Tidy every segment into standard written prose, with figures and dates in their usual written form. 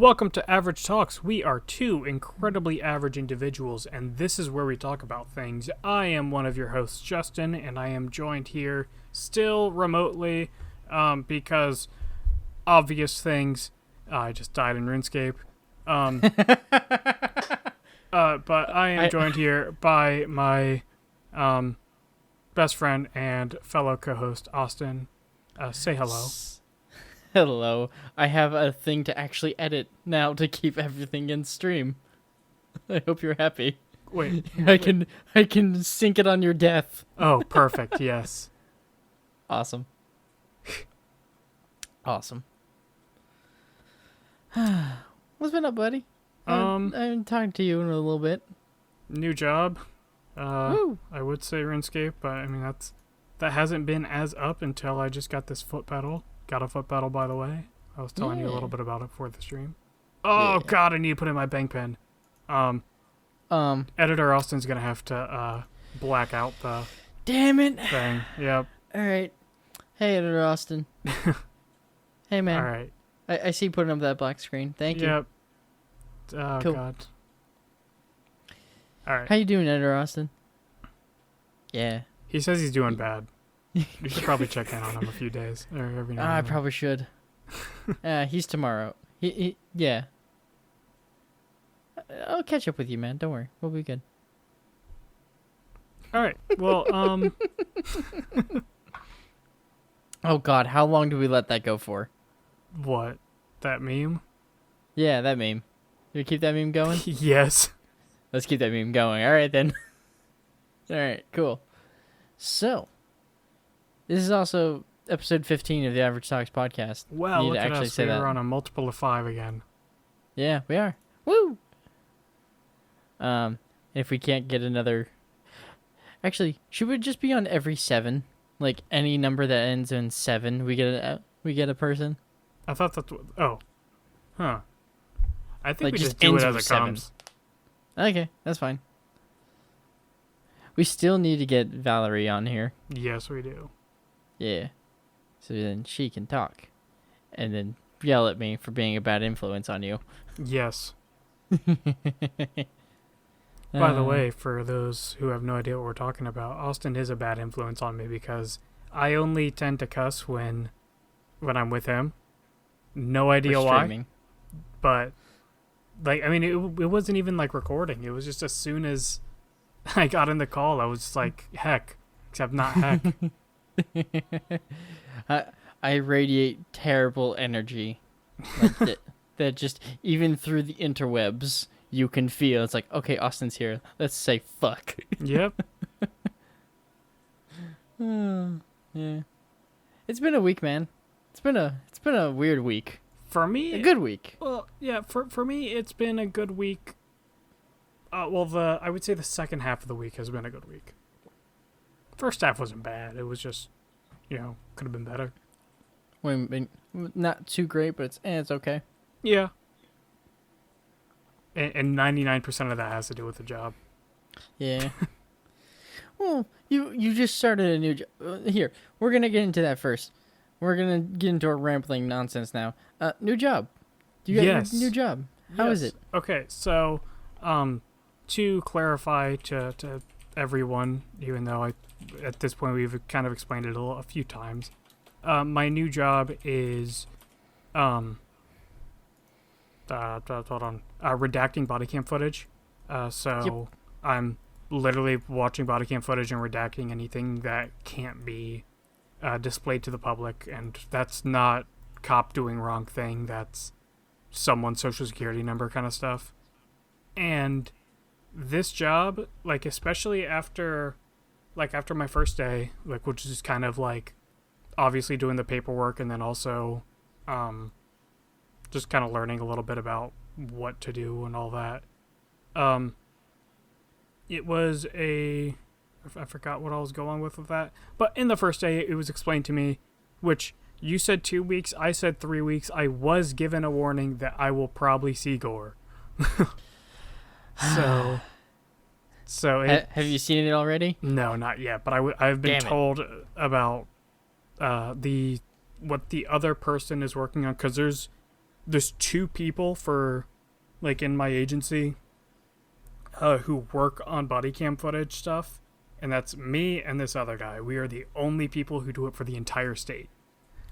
Welcome to Average Talks. We are two incredibly average individuals, and this is where we talk about things. I am one of your hosts, Justin, and I am joined here still remotely because obvious things. I just died in RuneScape. But I am joined here by my best friend and fellow co-host, Austin. Say hello. Hello. I have a thing to actually edit now to keep everything in stream. I hope you're happy. Wait. I can sync it on your death. Oh, perfect. Yes. Awesome. Awesome. What's been up, buddy? I'm talking to you in a little bit. New job. Woo. I would say RuneScape, but I mean that hasn't been as up until I just got this foot pedal. Got a foot pedal, by the way. I was telling you a little bit about it for the stream. Oh God, I need to put in my bank pen. Editor Austin's gonna have to black out the damn it thing. Yep. All right. Hey, Editor Austin. Hey, man. All right. I see you putting up that black screen. Thank you. Yep. Oh cool. God. All right. How you doing, Editor Austin? Yeah. He says he's doing bad. You should probably check in on him a few days or every now and I then. probably should. He's tomorrow. Yeah. I'll catch up with you, man. Don't worry. We'll be good. All right. Well, Oh God, how long do we let that go for? what? That meme? Yeah, that meme. Do we keep that meme going? Yes. Let's keep that meme going. All right, then. All right, cool. So, this is also episode 15 of the Average Talks podcast. Well, look at us. Say We're that. on a multiple of 5 again. Yeah, we are. Woo! If we can't get another... Actually, should we just be on every 7? Like, any number that ends in 7, we get a person? I thought that's what... Oh. Huh. I think Like, we just just do it ends as with it 7. comes. Okay, that's fine. We still need to get Valerie on here. Yes, we do. Yeah. So then she can talk. And then yell at me for being a bad influence on you. Yes. By the way, for those who have no idea what we're talking about, Austin is a bad influence on me because I only tend to cuss when I'm with him. No idea why. But, like, I mean, it wasn't even, like, recording. It was just as soon as I got in the call, I was just like, heck. Except not heck. I radiate terrible energy. Like that just, even through the interwebs, you can feel. It's like, okay, Austin's here. Let's say fuck. Yep. Yeah. It's been a week, man. It's been a weird week. For me... A good week. Well, yeah, for me, it's been a good week. I would say the second half of the week has been a good week. First half wasn't bad. It was just, could have been better. Not too great, but it's okay. Yeah. And 99% of that has to do with the job. Yeah. Well, you just started a new job. Here, we're going to get into that first. We're going to get into our rambling nonsense now. New job. You got your new job. How is it? Okay, so, to clarify to everyone, even though at this point we've kind of explained it a few times, my new job is, hold on, redacting body cam footage. So yep. I'm literally watching body cam footage and redacting anything that can't be displayed to the public, and that's not cop doing wrong thing. That's someone's social security number kind of stuff. And this job, like, especially after my first day, like, which is kind of like obviously doing the paperwork and then also just kind of learning a little bit about what to do and all that. It was I forgot what I was going with that. But in the first day, it was explained to me, which you said 2 weeks, I said 3 weeks. I was given a warning that I will probably see gore. So have you seen it already? No, not yet. But I've been told about what the other person is working on, because there's there's two people for, like, in my agency who work on body cam footage stuff, and that's me and this other guy. We are the only people who do it for the entire state.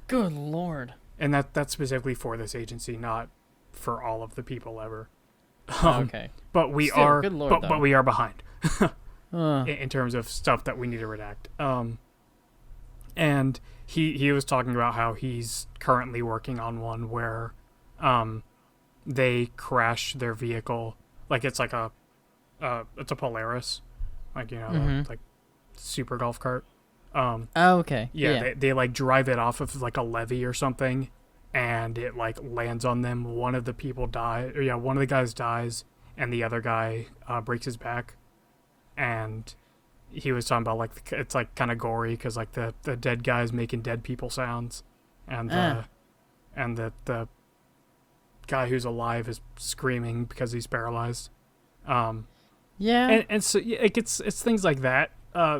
Good Lord. And that's specifically for this agency, not for all of the people ever. Okay. But we Still, are, good Lord, but we are behind Uh, in terms of stuff that we need to redact. And he was talking about how he's currently working on one where, they crash their vehicle, like it's like it's a Polaris, like, you know, like super golf cart. okay. Yeah. They like drive it off of like a levee or something, and it like lands on them. One of the people one of the guys dies, and the other guy breaks his back. And he was talking about like it's like kind of gory because like the dead guy's making dead people sounds, and the guy who's alive is screaming because he's paralyzed. Yeah. And so it's things like that.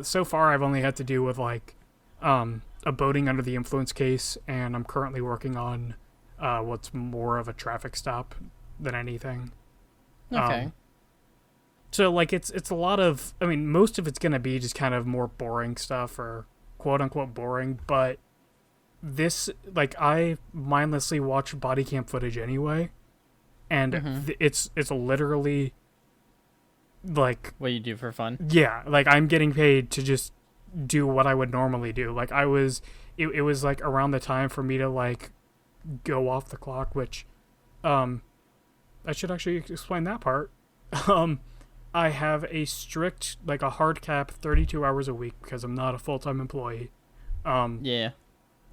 So far I've only had to do with like a boating under the influence case, and I'm currently working on what's more of a traffic stop than anything. Okay. So like it's a lot of, I mean, most of it's gonna be just kind of more boring stuff, or quote unquote boring, but this, like, I mindlessly watch body cam footage anyway, and it's literally like What you do for fun? yeah, like I'm getting paid to just do what I would normally do. Like it was like around the time for me to like go off the clock, which I should actually explain that part. I have a strict, like a hard cap 32 hours a week because I'm not a full-time employee. Yeah.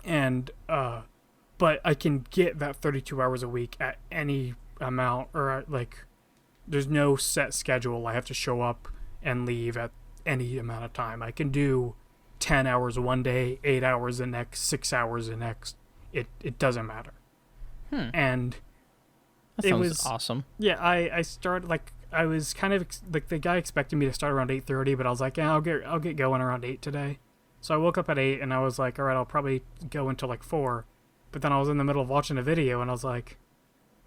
And but I can get that 32 hours a week at any amount, or like there's no set schedule. I have to show up and leave at any amount of time. I can do 10 hours one day, 8 hours the next, 6 hours the next. It doesn't matter. And That it sounds was awesome. Yeah, I started, like, I was kind of like, the guy expected me to start around 8:30, but I was like, yeah, I'll get going around 8 today. So I woke up at 8 and I was like, all right, I'll probably go until like 4. But then I was in the middle of watching a video and I was like,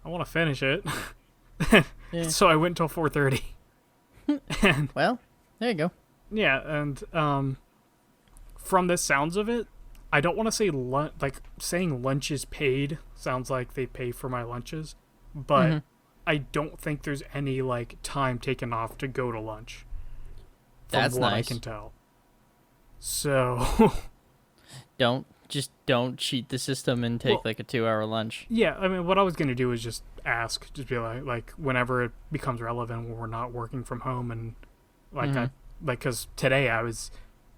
I want to finish it. Yeah. So I went until 4:30. And Well, there you go. yeah, and from the sounds of it, I don't want to say like saying lunch is paid sounds like they pay for my lunches, but I don't think there's any like time taken off to go to lunch. From That's what nice. I can tell. So Don't cheat the system and take like a 2-hour lunch. yeah, I mean, what I was gonna do is just ask, just be like whenever it becomes relevant when we're not working from home, and like because today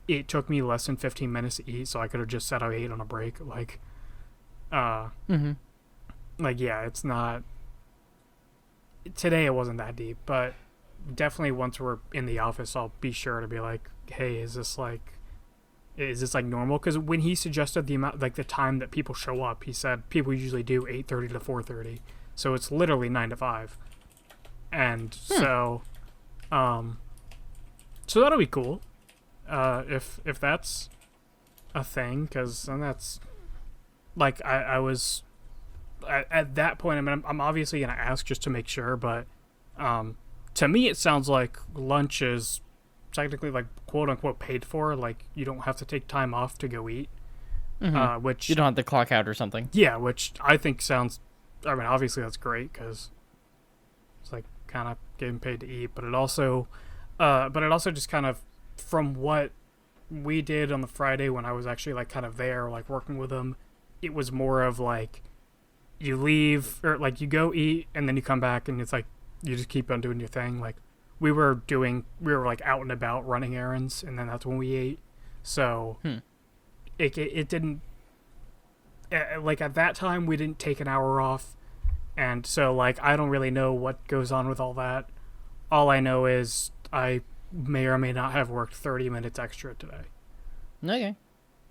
it took me less than 15 minutes to eat, so I could have just said I ate on a break. Like, like yeah, it's not. Today it wasn't that deep, but definitely once we're in the office, I'll be sure to be like, hey, is this like normal? Because when he suggested the amount, like the time that people show up, he said people usually do 8:30 to 4:30, so it's literally 9 to 5, and so that'll be cool, if that's a thing, because then that's like I was at that point. I mean, I'm obviously gonna ask just to make sure, but to me it sounds like lunch is technically like quote unquote paid for. Like you don't have to take time off to go eat, which You don't have to clock out or something. yeah, which I think sounds. I mean, obviously that's great because it's like kind of getting paid to eat, but it also just kind of, from what we did on the Friday when I was actually like kind of there, like working with them, it was more of like you leave, or like you go eat and then you come back and it's like you just keep on doing your thing. Like we were like out and about running errands, and then that's when we ate. So it didn't, like at that time we didn't take an hour off, and so like I don't really know what goes on with all that. All I know is I may or may not have worked 30 minutes extra today. Okay.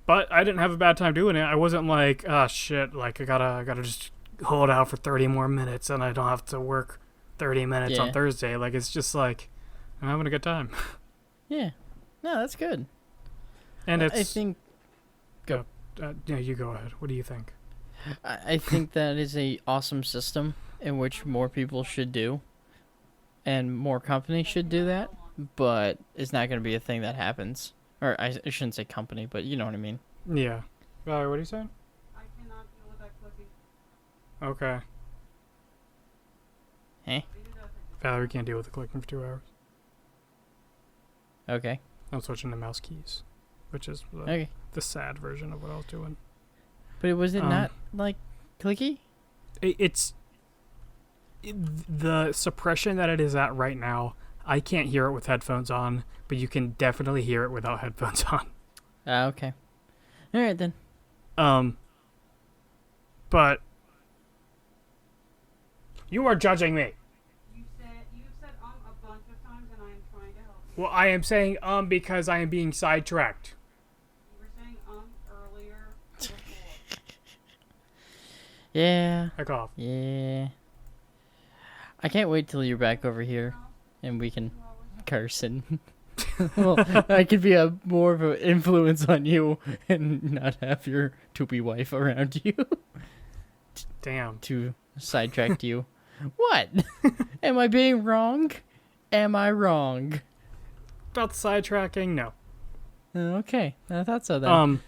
But I didn't have a bad time doing it. I wasn't like, oh shit, like I gotta just hold out for 30 more minutes and I don't have to work 30 minutes on Thursday. Like it's just like I'm having a good time. Yeah. No, that's good. And it's I think yeah, you go ahead. What do you think? I think that is a awesome system in which more people should do, and more companies should do that. But it's not going to be a thing that happens. Or I shouldn't say company, but you know what I mean. Yeah. Valerie, what are you saying? I cannot deal with that clicking. Okay. Eh? Valerie can't deal with the clicking for 2 hours. Okay. I'm switching to mouse keys, which is Okay. the sad version of what I was doing. But was it not like clicky? The suppression that it is at right now. I can't hear it with headphones on, but you can definitely hear it without headphones on. Okay. All right then. But you are judging me. You've said a bunch of times, and I am trying to help you. Well, I am saying because I am being sidetracked. You were saying earlier before. Yeah. I cough. Yeah. I can't wait till you're back over here, and we can curse and. Well, I could be a more of an influence on you and not have your toopy wife around you Damn. to sidetrack you. What? Am I being wrong? Am I wrong? About the sidetracking, no. Okay, I thought so then.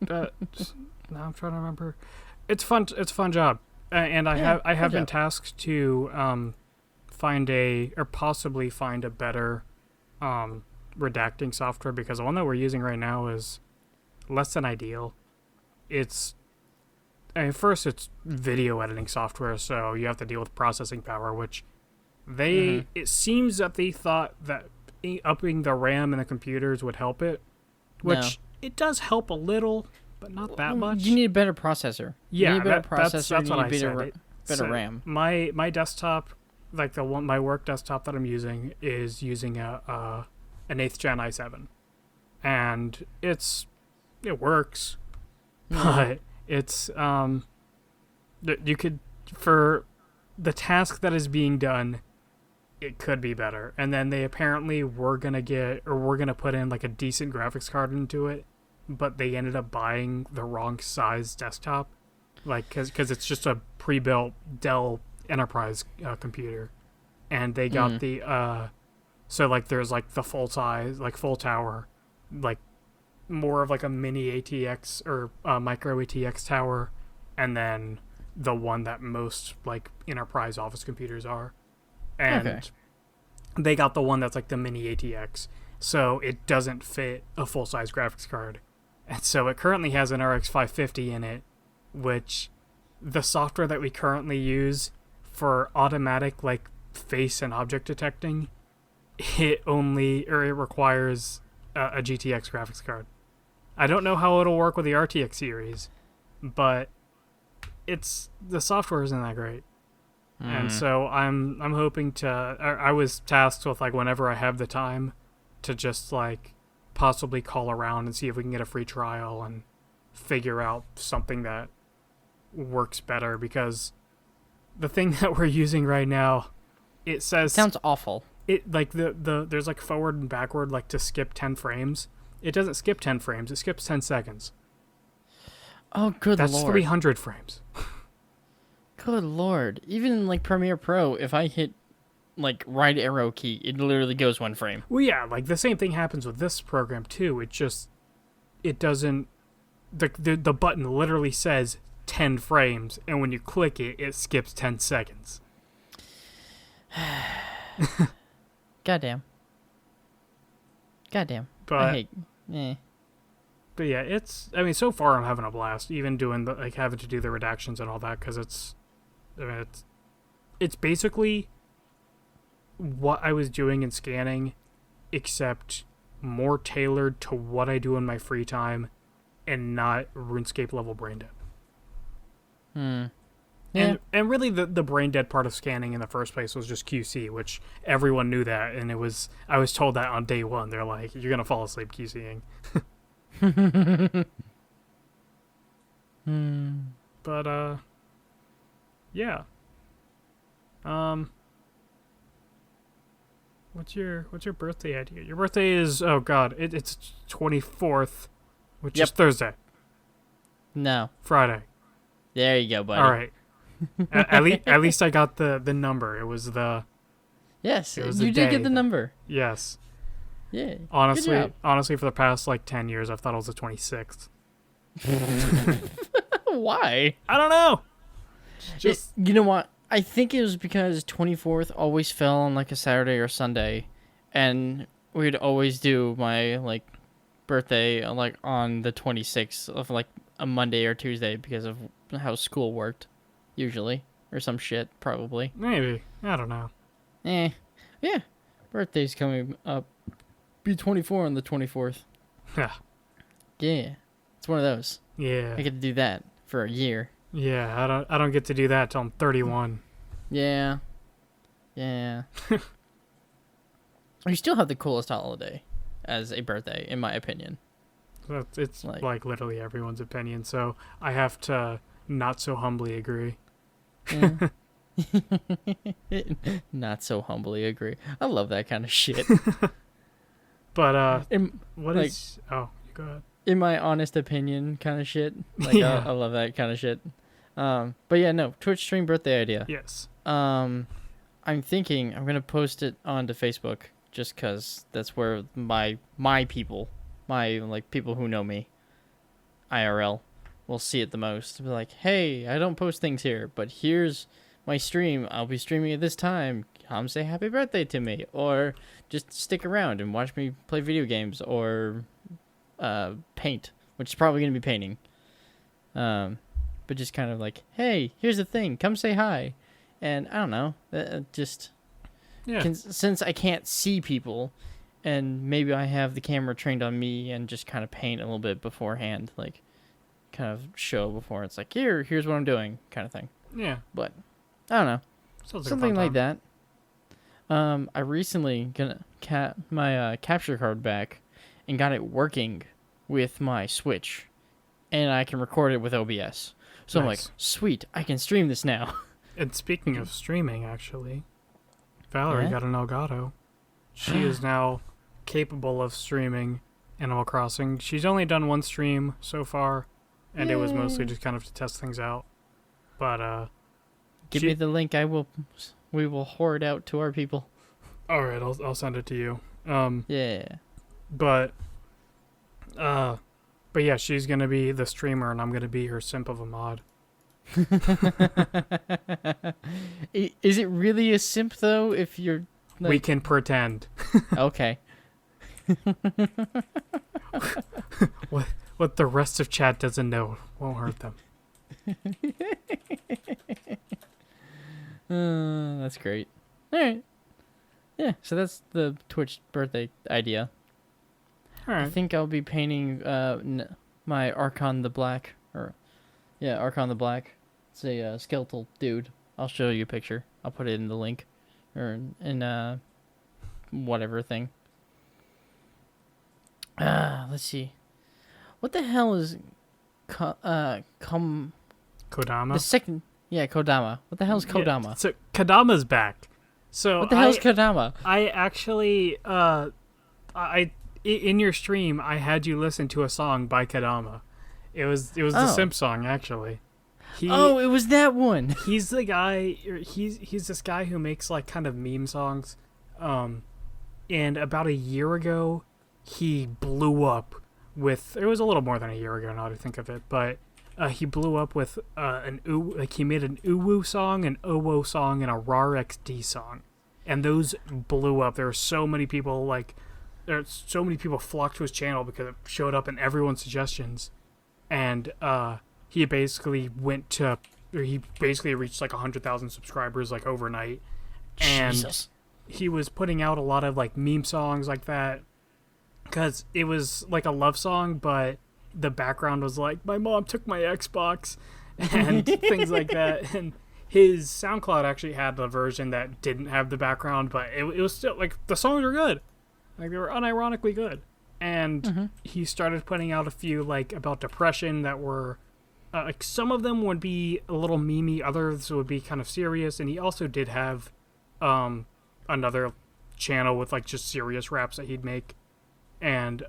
Now I'm trying to remember. It's fun. It's a fun job, and I have been tasked to possibly find a better redacting software, because the one that we're using right now is less than ideal. First it's video editing software, so you have to deal with processing power, which it seems that they thought that upping the RAM in the computers would help it, which it does help a little, but not that much. You need a better processor. Yeah, you need a better processor. That's what I said. Better So RAM. My desktop, like my work desktop that I'm using, is using an 8th gen i7, and it works, but it's you could, for the task that is being done, it could be better. And then they apparently were gonna put in like a decent graphics card into it, but they ended up buying the wrong size desktop, like because it's just a pre-built Dell Enterprise computer, and they got the so like there's like the full size, like full tower, like more of like a mini ATX or micro ATX tower, and then the one that most like enterprise office computers are, and they got the one that's like the mini ATX, so it doesn't fit a full size graphics card, and so it currently has an RX 550 in it, which the software that we currently use for automatic like face and object detecting, it requires a GTX graphics card. I don't know how it'll work with the RTX series, but the software isn't that great. And so I'm hoping to. I was tasked with, like, whenever I have the time, to just like possibly call around and see if we can get a free trial and figure out something that works better, because the thing that we're using right now, it sounds awful. It like there's like forward and backward, like to skip 10 frames. It doesn't skip 10 frames. It skips 10 seconds. Oh, good Lord. Lord. That's 300 frames. Good Lord. Even in like Premiere Pro, if I hit like right arrow key, it literally goes 1 frame. Well, yeah, like the same thing happens with this program too. It doesn't, the button literally says 10 frames, and when you click it, it skips 10 seconds. Goddamn. But I hate. But yeah, so far I'm having a blast, even doing having to do the redactions and all that, because it's basically what I was doing in scanning, except more tailored to what I do in my free time, and not RuneScape level brain dead. Yeah. And really the brain dead part of scanning in the first place was just QC, which everyone knew that, and I was told that on day one. They're like, you're gonna fall asleep QCing. But yeah. What's your birthday idea? Your birthday is, oh god, it's 24th, which is Thursday. No. Friday. There you go, buddy. All right. at least I got the number. It was the Yes, it was you the did day get the that- number. yes. Yeah. Honestly, Good for the past like 10 years, I've thought it was the 26th. job. Why? I don't know. Just You know what? I think it was because 24th always fell on like a Saturday or Sunday, and we'd always do my like birthday like on the 26th of like a Monday or Tuesday because of how school worked, usually, or some shit probably. maybe. I don't know. Yeah. Birthday's coming up. Be 24 on the 24th. Yeah. Yeah, it's one of those. Yeah. I get to do that for a year. Yeah, I don't get to do that till I'm 31. Yeah. You still have the coolest holiday as a birthday, in my opinion. It's Like- like literally everyone's opinion, so I have to not so humbly agree. Yeah. Not so humbly agree. I love that kind of shit. But In, what like- is? Oh, you go ahead. in my honest opinion kind of shit. Like Yeah. I love that kind of shit. But yeah, no, Twitch stream birthday idea. Yes. I'm thinking I'm gonna post it onto Facebook just cause that's where my people, my like people who know me, IRL, will see it the most. Be like, hey, I don't post things here, but here's my stream. I'll be streaming at this time. Come say happy birthday to me, or just stick around and watch me play video games or paint, which is probably gonna be painting. But just kind of like, hey, here's the thing. Come say hi. And I don't know, just Yeah. since I can't see people, and maybe I have the camera trained on me and just kind of paint a little bit beforehand, like kind of show before it's like, here's what I'm doing, kind of thing. Yeah. But I don't know, Sounds like a something fun like time. that. I recently got my capture card back and got it working with my Switch, and I can record it with OBS. So I'm like, Nice. sweet, I can stream this now. And speaking of streaming, actually, Valerie Yeah? got an Elgato. She is now capable of streaming Animal Crossing. She's only done one stream so far, and it was mostly Yay. just kind of to test things out. But Give She- me the link. We will hoard out to our people. all right, I'll send it to you. Yeah. But yeah, she's gonna be the streamer, and I'm gonna be her simp of a mod. Is it really a simp though? If you're We like, can pretend. okay. What the rest of chat doesn't know won't hurt them. That's great. All right. Yeah. So that's the Twitch birthday idea. All I right. think I'll be painting my Archon the Black, Archon the Black. It's a skeletal dude. I'll show you a picture. I'll put it in the link, or in whatever thing. Let's see. What the hell is Kodama. the second? Yeah, Kodama. What the hell is Kodama? Yeah, so Kodama's back. So What the hell is Kodama? I actually in your stream I had you listen to a song by Kodama. It was the Oh. Simp song actually. Oh, it was that one. He's the guy. He's this guy who makes like kind of meme songs. And about a year ago, he blew up with. It was a little more than a year ago now to think of it, but he blew up with he made an uwu song, an owo song, and a rar xd song, and those blew up. There were so many people flocked to his channel because it showed up in everyone's suggestions, and he basically reached like 100,000 subscribers like overnight, and Jesus. he was putting out a lot of like meme songs like that because it was like a love song, but the background was like, my mom took my Xbox and things like that. And his SoundCloud actually had a version that didn't have the background, but it was still like the songs were good, like they were unironically good. And he started putting out a few like about depression that were like some of them would be a little memey, others would be kind of serious. And he also did have another channel with like just serious raps that he'd make. And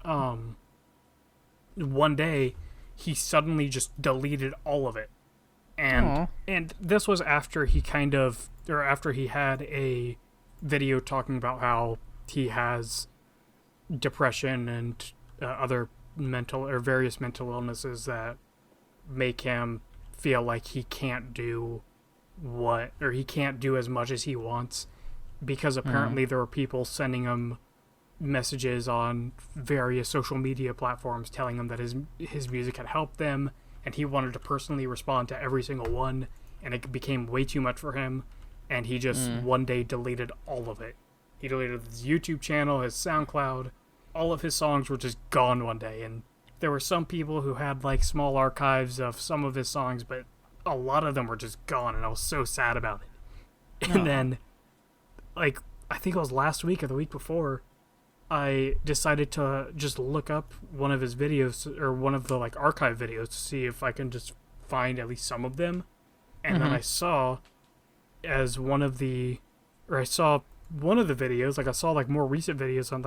one day he suddenly just deleted all of it. And this was after he after he had a video talking about how he has depression and other various mental illnesses that make him feel like he can't do he can't do as much as he wants, because apparently there were people sending him messages on various social media platforms telling him that his music had helped them, and he wanted to personally respond to every single one, and it became way too much for him, and he just one day deleted all of it. He deleted his YouTube channel, his SoundCloud, all of his songs were just gone one day, and there were some people who had like small archives of some of his songs, but a lot of them were just gone, and I was so sad about it. And then, like, I think it was last week or the week before, I decided to just look up one of his videos, or one of the like archive videos, to see if I can just find at least some of them. And then I saw one of the videos, like I saw like more recent videos on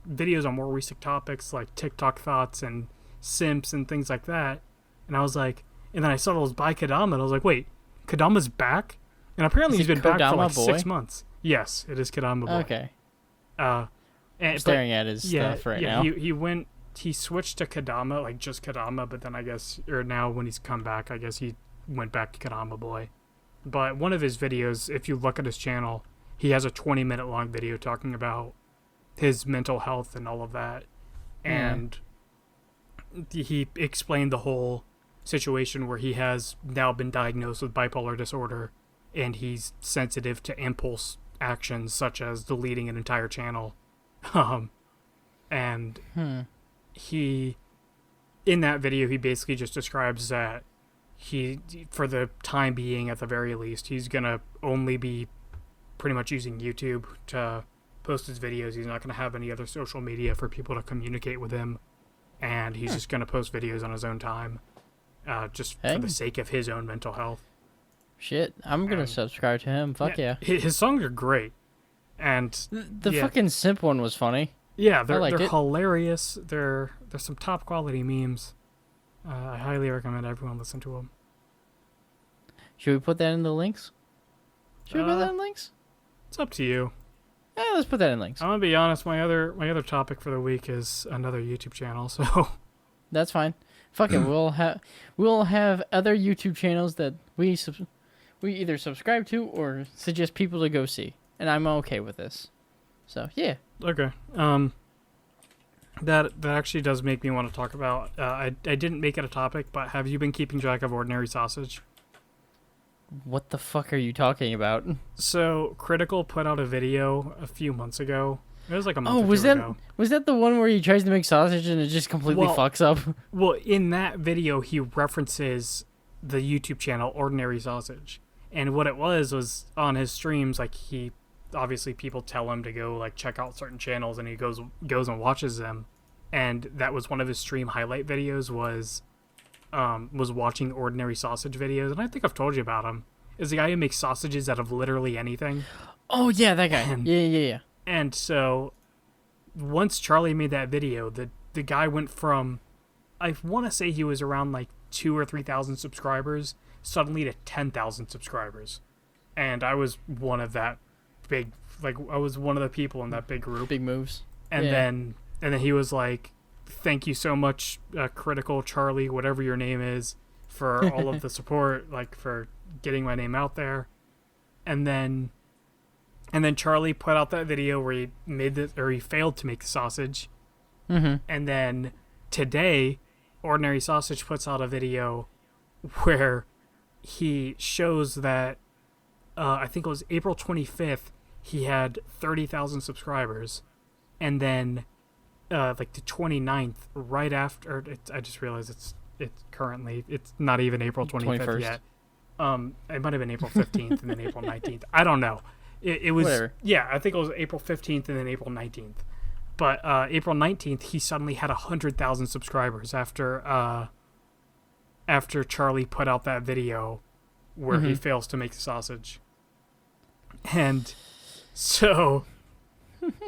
videos on more recent topics like TikTok thoughts and simps and things like that. And I was like, and then I saw it was by Kadama, and I was like, wait, Kadama's back? And apparently he's been back for like 6 months. Yes, it is Kadama Boy. Okay. I'm staring at his stuff right now. He switched to Kadama, like just Kadama, but then I guess, or now when he's come back, I guess he went back to Kadama Boy. But one of his videos, if you look at his channel, he has a 20-minute long video talking about his mental health and all of that. And he explained the whole situation where he has now been diagnosed with bipolar disorder, and he's sensitive to impulse actions such as deleting an entire channel. He, in that video, he basically just describes that he, for the time being at the very least, he's gonna only be pretty much using YouTube to post his videos. He's not gonna have any other social media for people to communicate with him, and he's just gonna post videos on his own time, just for the sake of his own mental health. Shit, I'm gonna subscribe to him. Fuck yeah. His songs are great, and the fucking simp one was funny. Yeah, they're hilarious. There's some top quality memes. I highly recommend everyone listen to them. Should we put that in the links? It's up to you. Yeah, let's put that in links. I'm gonna be honest. My other topic for the week is another YouTube channel. So that's fine. Fuck it. We'll have other YouTube channels that we either subscribe to or suggest people to go see, and I'm okay with this. So yeah. Okay. That actually does make me want to talk about. I didn't make it a topic, but have you been keeping track of Ordinary Sausage? What the fuck are you talking about? So Critical put out a video a few months ago. It was like a month or two ago. Was that the one where he tries to make sausage and it just completely fucks up? Well, in that video, he references the YouTube channel Ordinary Sausage, and what it was on his streams, like he. Obviously people tell him to go like check out certain channels, and he goes and watches them, and that was one of his stream highlight videos was watching Ordinary Sausage videos. And I think I've told you about him. Is the guy who makes sausages out of literally anything. Oh yeah, that guy. Yeah. And so once Charlie made that video, the guy went from, I want to say he was around like 2,000 or 3,000 subscribers suddenly to 10,000 subscribers, and I was one of that big, like I was one of the people in that big group. Big moves. And then he was like, thank you so much, Critical Charlie, whatever your name is, for all of the support, like for getting my name out there. And then Charlie put out that video where he failed to make the sausage. And then today Ordinary Sausage puts out a video where he shows that I think it was April 25th, he had 30,000 subscribers. And then, like the 29th, right after, I just realized it's not even April 25th 21st. Yet. It might have been April 15th and then April 19th. I don't know. It was, whatever. Yeah, I think it was April 15th and then April 19th. But April 19th, he suddenly had 100,000 subscribers after Charlie put out that video where he fails to make the sausage. And so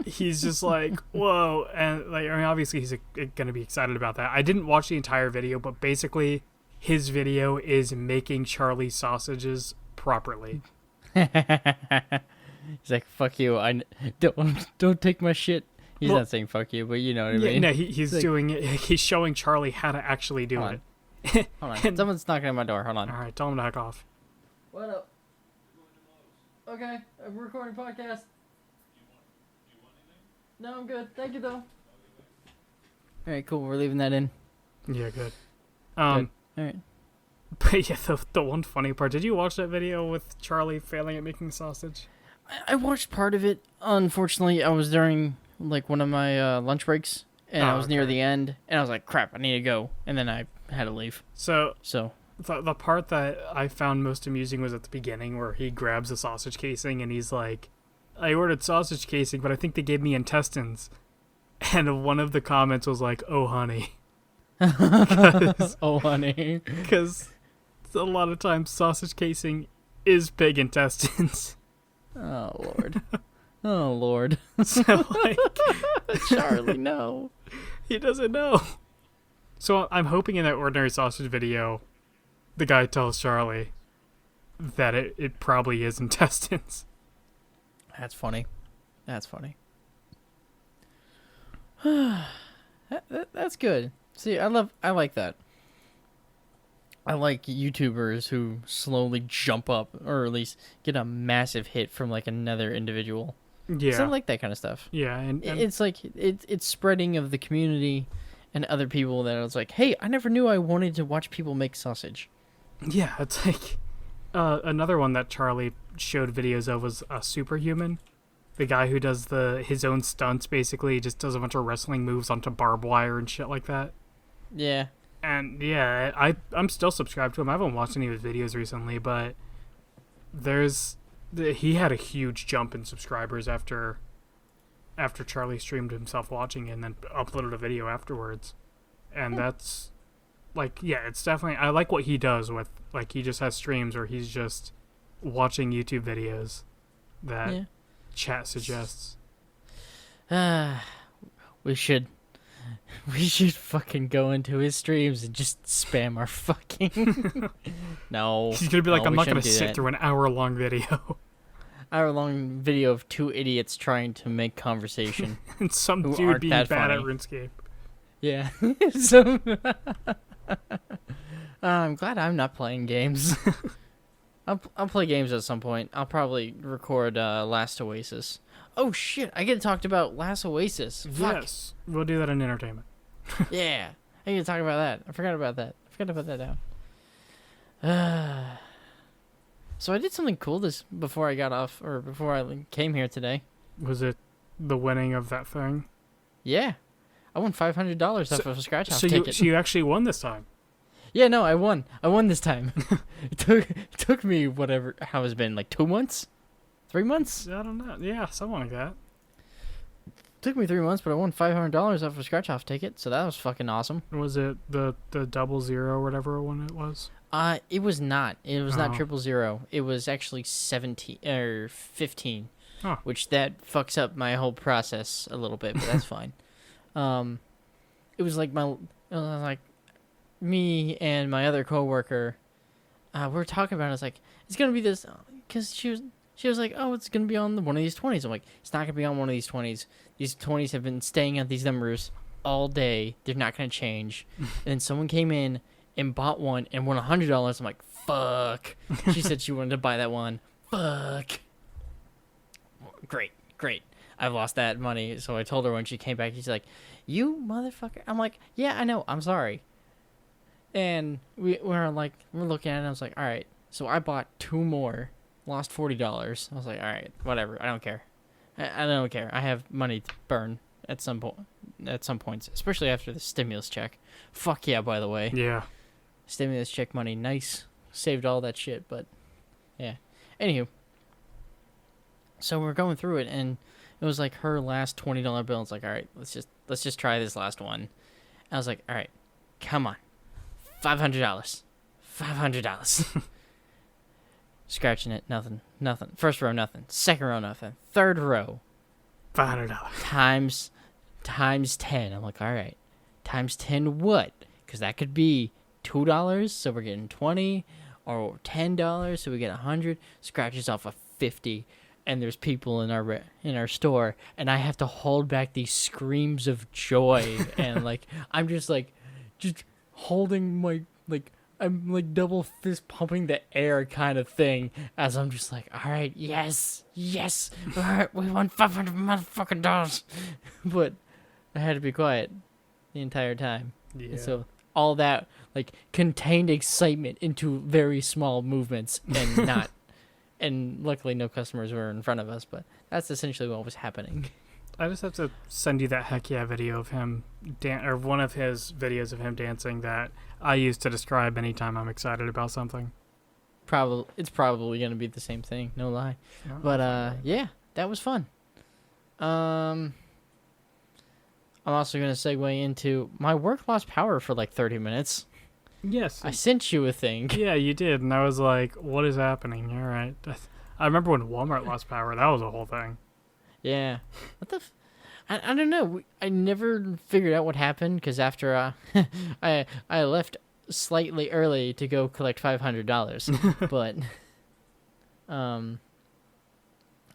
he's just like, whoa. And like, I mean, obviously he's going to be excited about that. I didn't watch the entire video, but basically his video is making Charlie sausages properly. He's like, fuck you. I don't take my shit. He's not saying fuck you, but you know what I mean. No, he's like, doing it. He's showing Charlie how to actually do it. Hold on. Someone's knocking at my door. Hold on. All right, tell him to heck off. What up? Okay, I'm recording a podcast. Do you want anything? No, I'm good. Thank you, though. All right, cool. We're leaving that in. Yeah, good. Good. All right. But yeah, the one funny part. Did you watch that video with Charlie failing at making sausage? I watched part of it. Unfortunately, I was during like one of my lunch breaks, and I was near the end, and I was like, "Crap, I need to go," and then I had to leave. So the part that I found most amusing was at the beginning, where he grabs a sausage casing and he's like, "I ordered sausage casing, but I think they gave me intestines," and one of the comments was like, "Oh honey." Oh honey, because a lot of times sausage casing is pig intestines. Oh lord. Oh lord. So like, Charlie, no. He doesn't know. So I'm hoping in that ordinary sausage video, the guy tells Charlie that it probably is intestines. That's funny. That's funny. That's good. See, I like that. I like YouTubers who slowly jump up, or at least get a massive hit from like another individual. Yeah, so I like that kind of stuff. Yeah, and it's like it's spreading of the community and other people that it's like, hey, I never knew I wanted to watch people make sausage. Yeah, it's like another one that Charlie showed videos of was a Superhuman. The guy who does his own stunts, basically. He just does a bunch of wrestling moves onto barbed wire and shit like that. Yeah. And yeah, I'm still subscribed to him. I haven't watched any of his videos recently, but he had a huge jump in subscribers after Charlie streamed himself watching it and then uploaded a video afterwards. And that's like, yeah, it's definitely, I like what he does with, like, he just has streams where he's just watching YouTube videos that chat suggests. We should fucking go into his streams and just spam our fucking. No. He's gonna be like, I'm not gonna sit that. through an hour-long video. Hour-long video of two idiots trying to make conversation. And some dude being bad at RuneScape. Yeah. So, I'm glad I'm not playing games. I'll play games at some point. I'll probably record Last Oasis. Oh shit! I get talked about Last Oasis. Fuck. Yes, we'll do that in entertainment. Yeah, I need to talk about that. I forgot about that. I forgot to put that down. So I did something cool before I got off, or before I came here today. Was it the winning of that thing? Yeah, I won $500 off of a scratch off ticket. So you actually won this time? Yeah, no, I won. I won this time. It took me whatever. How it's been, like 2 months, 3 months? I don't know. Yeah, something like that. Took me 3 months, but I won $500 off a scratch off ticket, so that was fucking awesome. Was it the 00 or whatever one it was? It was not. It was not 000. It was actually 17 or 15, which that fucks up my whole process a little bit, but that's fine. It was like me and my other coworker, we were talking about it. It's like, it's gonna be this, because she was like, oh, it's gonna be on one of these 20s. I'm like, it's not gonna be on one of these 20s. These 20s have been staying at these numbers all day. They're not gonna change. And then someone came in and bought one and won $100. I'm like, fuck. She said she wanted to buy that one. Fuck. Great. I've lost that money. So I told her when she came back, she's like, you motherfucker. I'm like, yeah, I know. I'm sorry. And we're looking at it. And I was like, all right. So I bought 2 more, lost $40. I was like, all right, whatever. I don't care. I don't care. I have money to burn at some points, especially after the stimulus check. Fuck yeah, by the way. Yeah. Stimulus check money, nice. Saved all that shit, but yeah. Anywho, so we're going through it, and it was like her last $20 bill. It's like, all right, let's just try this last one. I was like, all right, come on, $500. Scratching it, nothing. First row, nothing. Second row, nothing. Third row, $500. times 10. I'm like, all right, times 10 what? Because that could be $2, so we're getting 20, or $10, so we get 100. Scratches off a 50, and there's people in our store, and I have to hold back these screams of joy, and like I'm just holding my I'm like double fist pumping the air kind of thing as I'm just like, all right, yes, all right, we won $500 motherfucking dollars, but I had to be quiet the entire time. Yeah. And so all that like contained excitement into very small movements and not, and luckily no customers were in front of us, but that's essentially what was happening. I just have to send you that heck yeah video of him, or one of his videos of him dancing that I use to describe anytime I'm excited about something. It's probably gonna be the same thing, no lie. No, But yeah, that was fun. I'm also gonna segue into my work lost power for like 30 minutes. yes. I sent you a thing. Yeah, you did, and I was like, what is happening? All right. I remember when Walmart lost power. That was a whole thing. Yeah. What the? I don't know. I never figured out what happened because after I left slightly early to go collect $500, but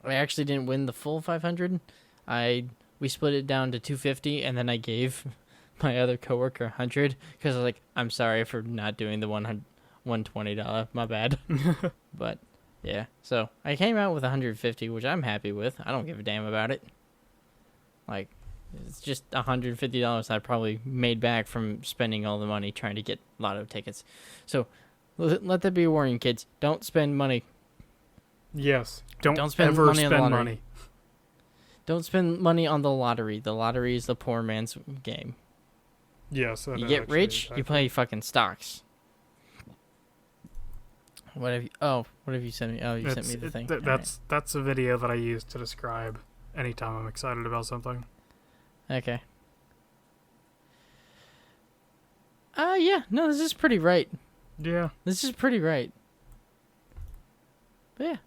I actually didn't win the full 500. We split it down to 250, and then I gave my other coworker 100 because I was like, I'm sorry for not doing the $120. My bad. But yeah, so I came out with 150, which I'm happy with. I don't give a damn about it. Like, it's just $150 I probably made back from spending all the money trying to get lotto tickets. So let that be a warning, kids. Don't spend money. Yes. Don't spend ever money on the spend lottery. money. Don't spend money on the lottery. The lottery is the poor man's game. Yes. You get rich, you play fucking stocks. What have you sent me? Oh, you sent me the thing. That's a video that I use to describe anytime I'm excited about something. Okay. Yeah. No, this is pretty right. Yeah. This is pretty right. But yeah.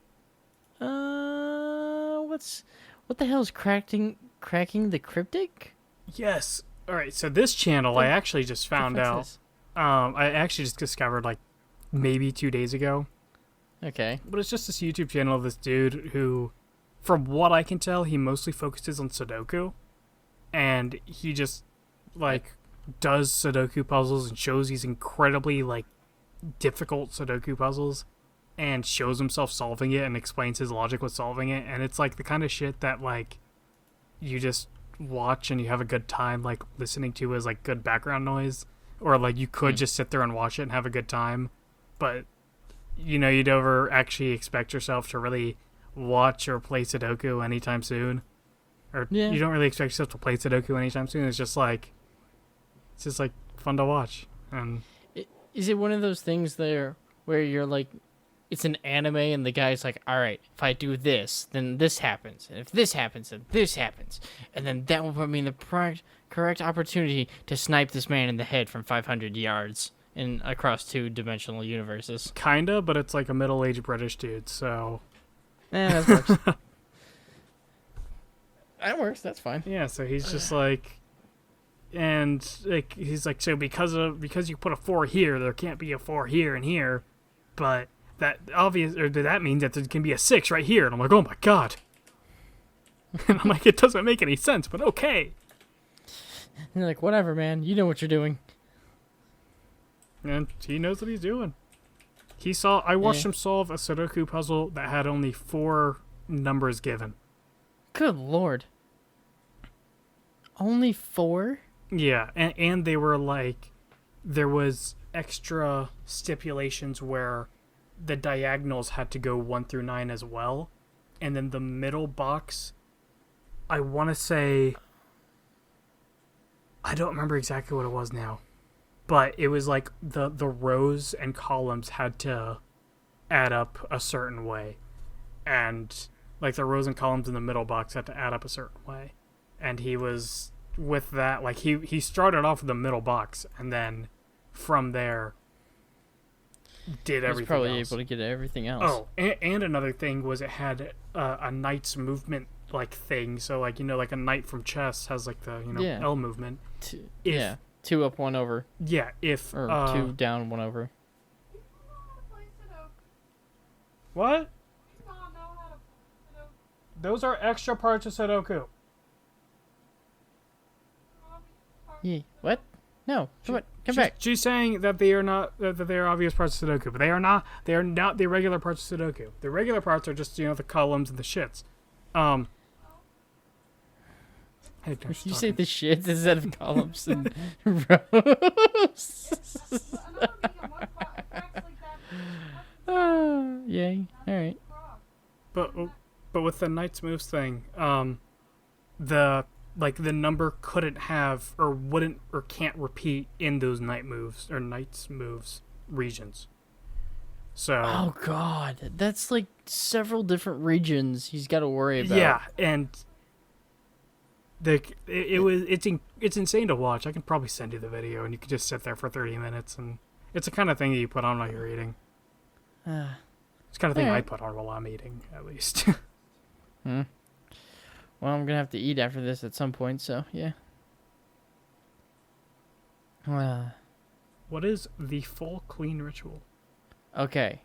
What the hell is cracking the cryptic? Yes. All right. So this channel, I actually just found out. This? I actually just discovered like maybe 2 days ago. Okay. But it's just this YouTube channel of this dude who, from what I can tell, he mostly focuses on Sudoku. And he just, like, does Sudoku puzzles and shows these incredibly, like, difficult Sudoku puzzles. And shows himself solving it and explains his logic with solving it. And it's, like, the kind of shit that, like, you just watch and you have a good time, like, listening to as, like, good background noise. Or, like, you could just sit there and watch it and have a good time. But, you know, you'd never actually expect yourself to really watch or play Sudoku anytime soon. Or you don't really expect yourself to play Sudoku anytime soon. It's just like fun to watch. And is it one of those things there where you're like, it's an anime and the guy's like, all right, if I do this, then this happens. And if this happens, then this happens. And then that will put me in the correct opportunity to snipe this man in the head from 500 yards across 2-dimensional universes. Kinda, but it's like a middle-aged British dude, so... that works. That works, that's fine. Yeah, so he's just like... And like he's like, so because you put a 4 here, there can't be a 4 here and here, but that means that there can be a 6 right here. And I'm like, oh my god. And I'm like, it doesn't make any sense, but okay. And you're like, whatever, man. You know what you're doing. And he knows what he's doing. I watched him solve a Sudoku puzzle that had only 4 numbers given. Good lord. Only 4? Yeah, and they were like, there was extra stipulations where the diagonals had to go 1 through 9 as well. And then the middle box, I want to say, I don't remember exactly what it was now. But it was like the rows and columns had to add up a certain way. And like the rows and columns in the middle box had to add up a certain way. And he was with that, like he started off with the middle box and then from there did everything else. He was probably able to get everything else. Oh, and another thing was it had a knight's movement like thing. So like like a knight from chess has like the Yeah. L movement. Yeah, 2 up, 1 over, Yeah, if or 2 down, 1 over. People know how to play Sudoku. what? Do not know how to play Sudoku. Those are extra parts of Sudoku. Yeah. What? No. Come back. She's saying that they are not that they are obvious parts of Sudoku, but they are not. They are not the regular parts of Sudoku. The regular parts are just the columns and the shits. Hey, You say the shit instead of columns and rows. Another medium, what cracks like that? Yay. All right. But with the Knight's Moves thing, the number couldn't have or wouldn't or can't repeat in those Knight's Moves regions. So Oh God, that's like several different regions he's got to worry about. yeah, and it's insane to watch. I can probably send you the video, and you could just sit there for 30 minutes, and it's the kind of thing that you put on while you're eating. It's the kind of thing I put on while I'm eating, at least. Well, I'm gonna have to eat after this at some point, so yeah. What is the full clean ritual? Okay,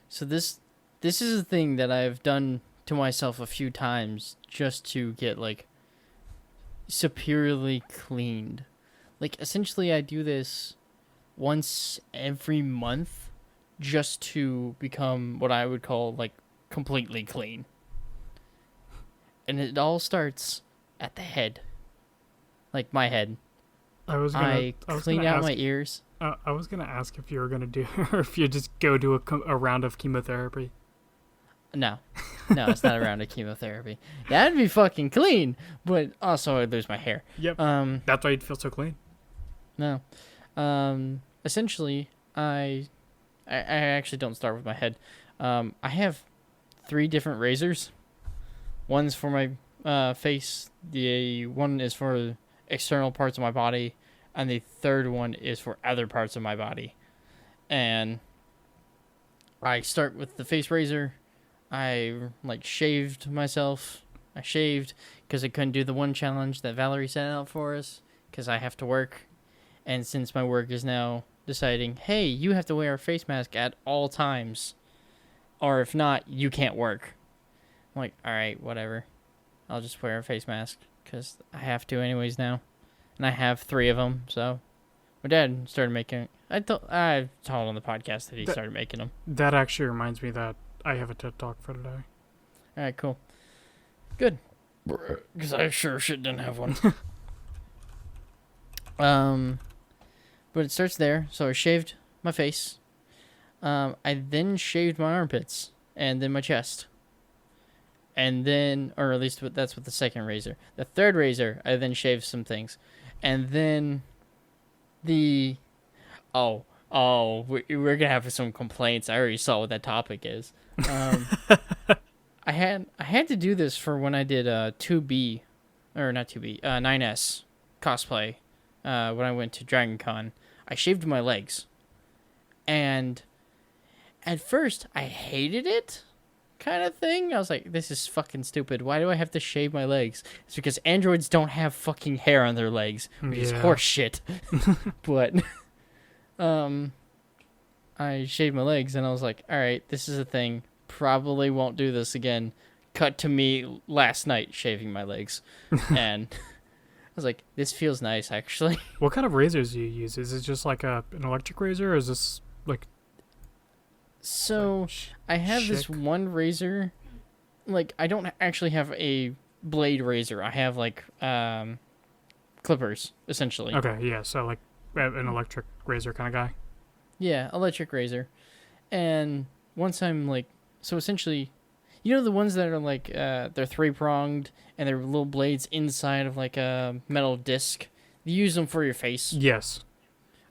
so this is a thing that I've done to myself a few times just to get like superiorly cleaned. Like essentially, I do this once every month just to become what I would call like completely clean. And it all starts at the head, like my head. I clean out my ears. I was gonna ask if you were gonna do, or if you just go do a round of chemotherapy. No, it's not a round of chemotherapy. That'd be fucking clean, but also I'd lose my hair. Yep. That's why you'd feel so clean. No. Essentially, I actually don't start with my head. I have 3 different razors. One's for my face. The one is for external parts of my body, and the third one is for other parts of my body. And I start with the face razor. I shaved myself. I shaved because I couldn't do the one challenge that Valerie set out for us because I have to work. And since my work is now deciding, hey, you have to wear a face mask at all times, or if not, you can't work. I'm like, all right, whatever. I'll just wear a face mask because I have to anyways now. And I have 3 of them, so my dad started making. I told on the podcast that he started making them. That actually reminds me that I have a TED Talk for today. All right, cool. Good. Because I sure shit didn't have one. But it starts there. So I shaved my face. I then shaved my armpits and then my chest. And then, or at least that's with the second razor. The third razor, I then shaved some things. And then we're going to have some complaints. I already saw what that topic is. I had to do this for when I did 2B, or not 2B, 9S cosplay when I went to Dragon Con. I shaved my legs. And at first, I hated it. Kind of thing. I was like, this is fucking stupid. Why do I have to shave my legs? It's because androids don't have fucking hair on their legs, which is horse shit. But I shaved my legs and I was like, all right, this is a thing. Probably won't do this again. Cut to me last night shaving my legs. And I was like, this feels nice actually. What kind of razors do you use? Is it just like an electric razor, or is this like... So, I have this one razor. Like, I don't actually have a blade razor. I have, clippers, essentially. Okay, yeah, so, an electric razor kind of guy? Yeah, electric razor. And once I'm, so essentially, you know the ones that are, they're 3-pronged, and they're little blades inside of, a metal disc? You use them for your face? Yes.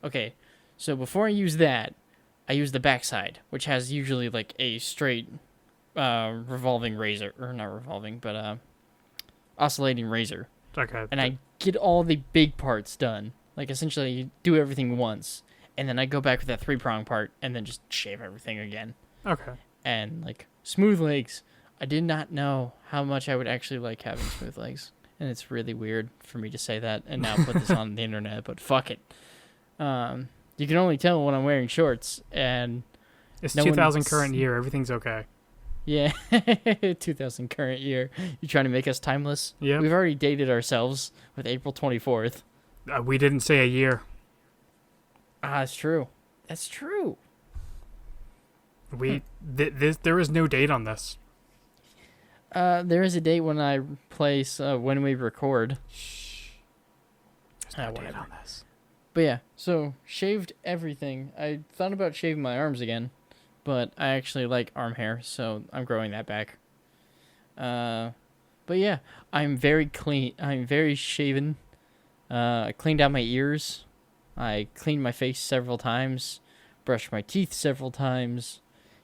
Okay, so before I use that, I use the backside, which has usually a straight revolving razor, or not revolving, but oscillating razor. Okay. And I get all the big parts done. Essentially, you do everything once, and then I go back with that 3-prong part, and then just shave everything again. Okay. And smooth legs, I did not know how much I would actually like having smooth legs. And it's really weird for me to say that and now put this on the internet, but fuck it. You can only tell when I'm wearing shorts, and It's 2000 current year. Everything's okay. yeah, 2000 current year. You trying to make us timeless? Yeah. We've already dated ourselves with April 24th. We didn't say a year. Ah, that's true. That's true. There is no date on this. There is a date when I place when we record. Shh. There's no date Whatever. on this. But yeah, so shaved everything. I thought about shaving my arms again, but I actually like arm hair, so I'm growing that back. But yeah, I'm very clean. I'm very shaven. I cleaned out my ears. I cleaned my face several times. Brushed my teeth several times.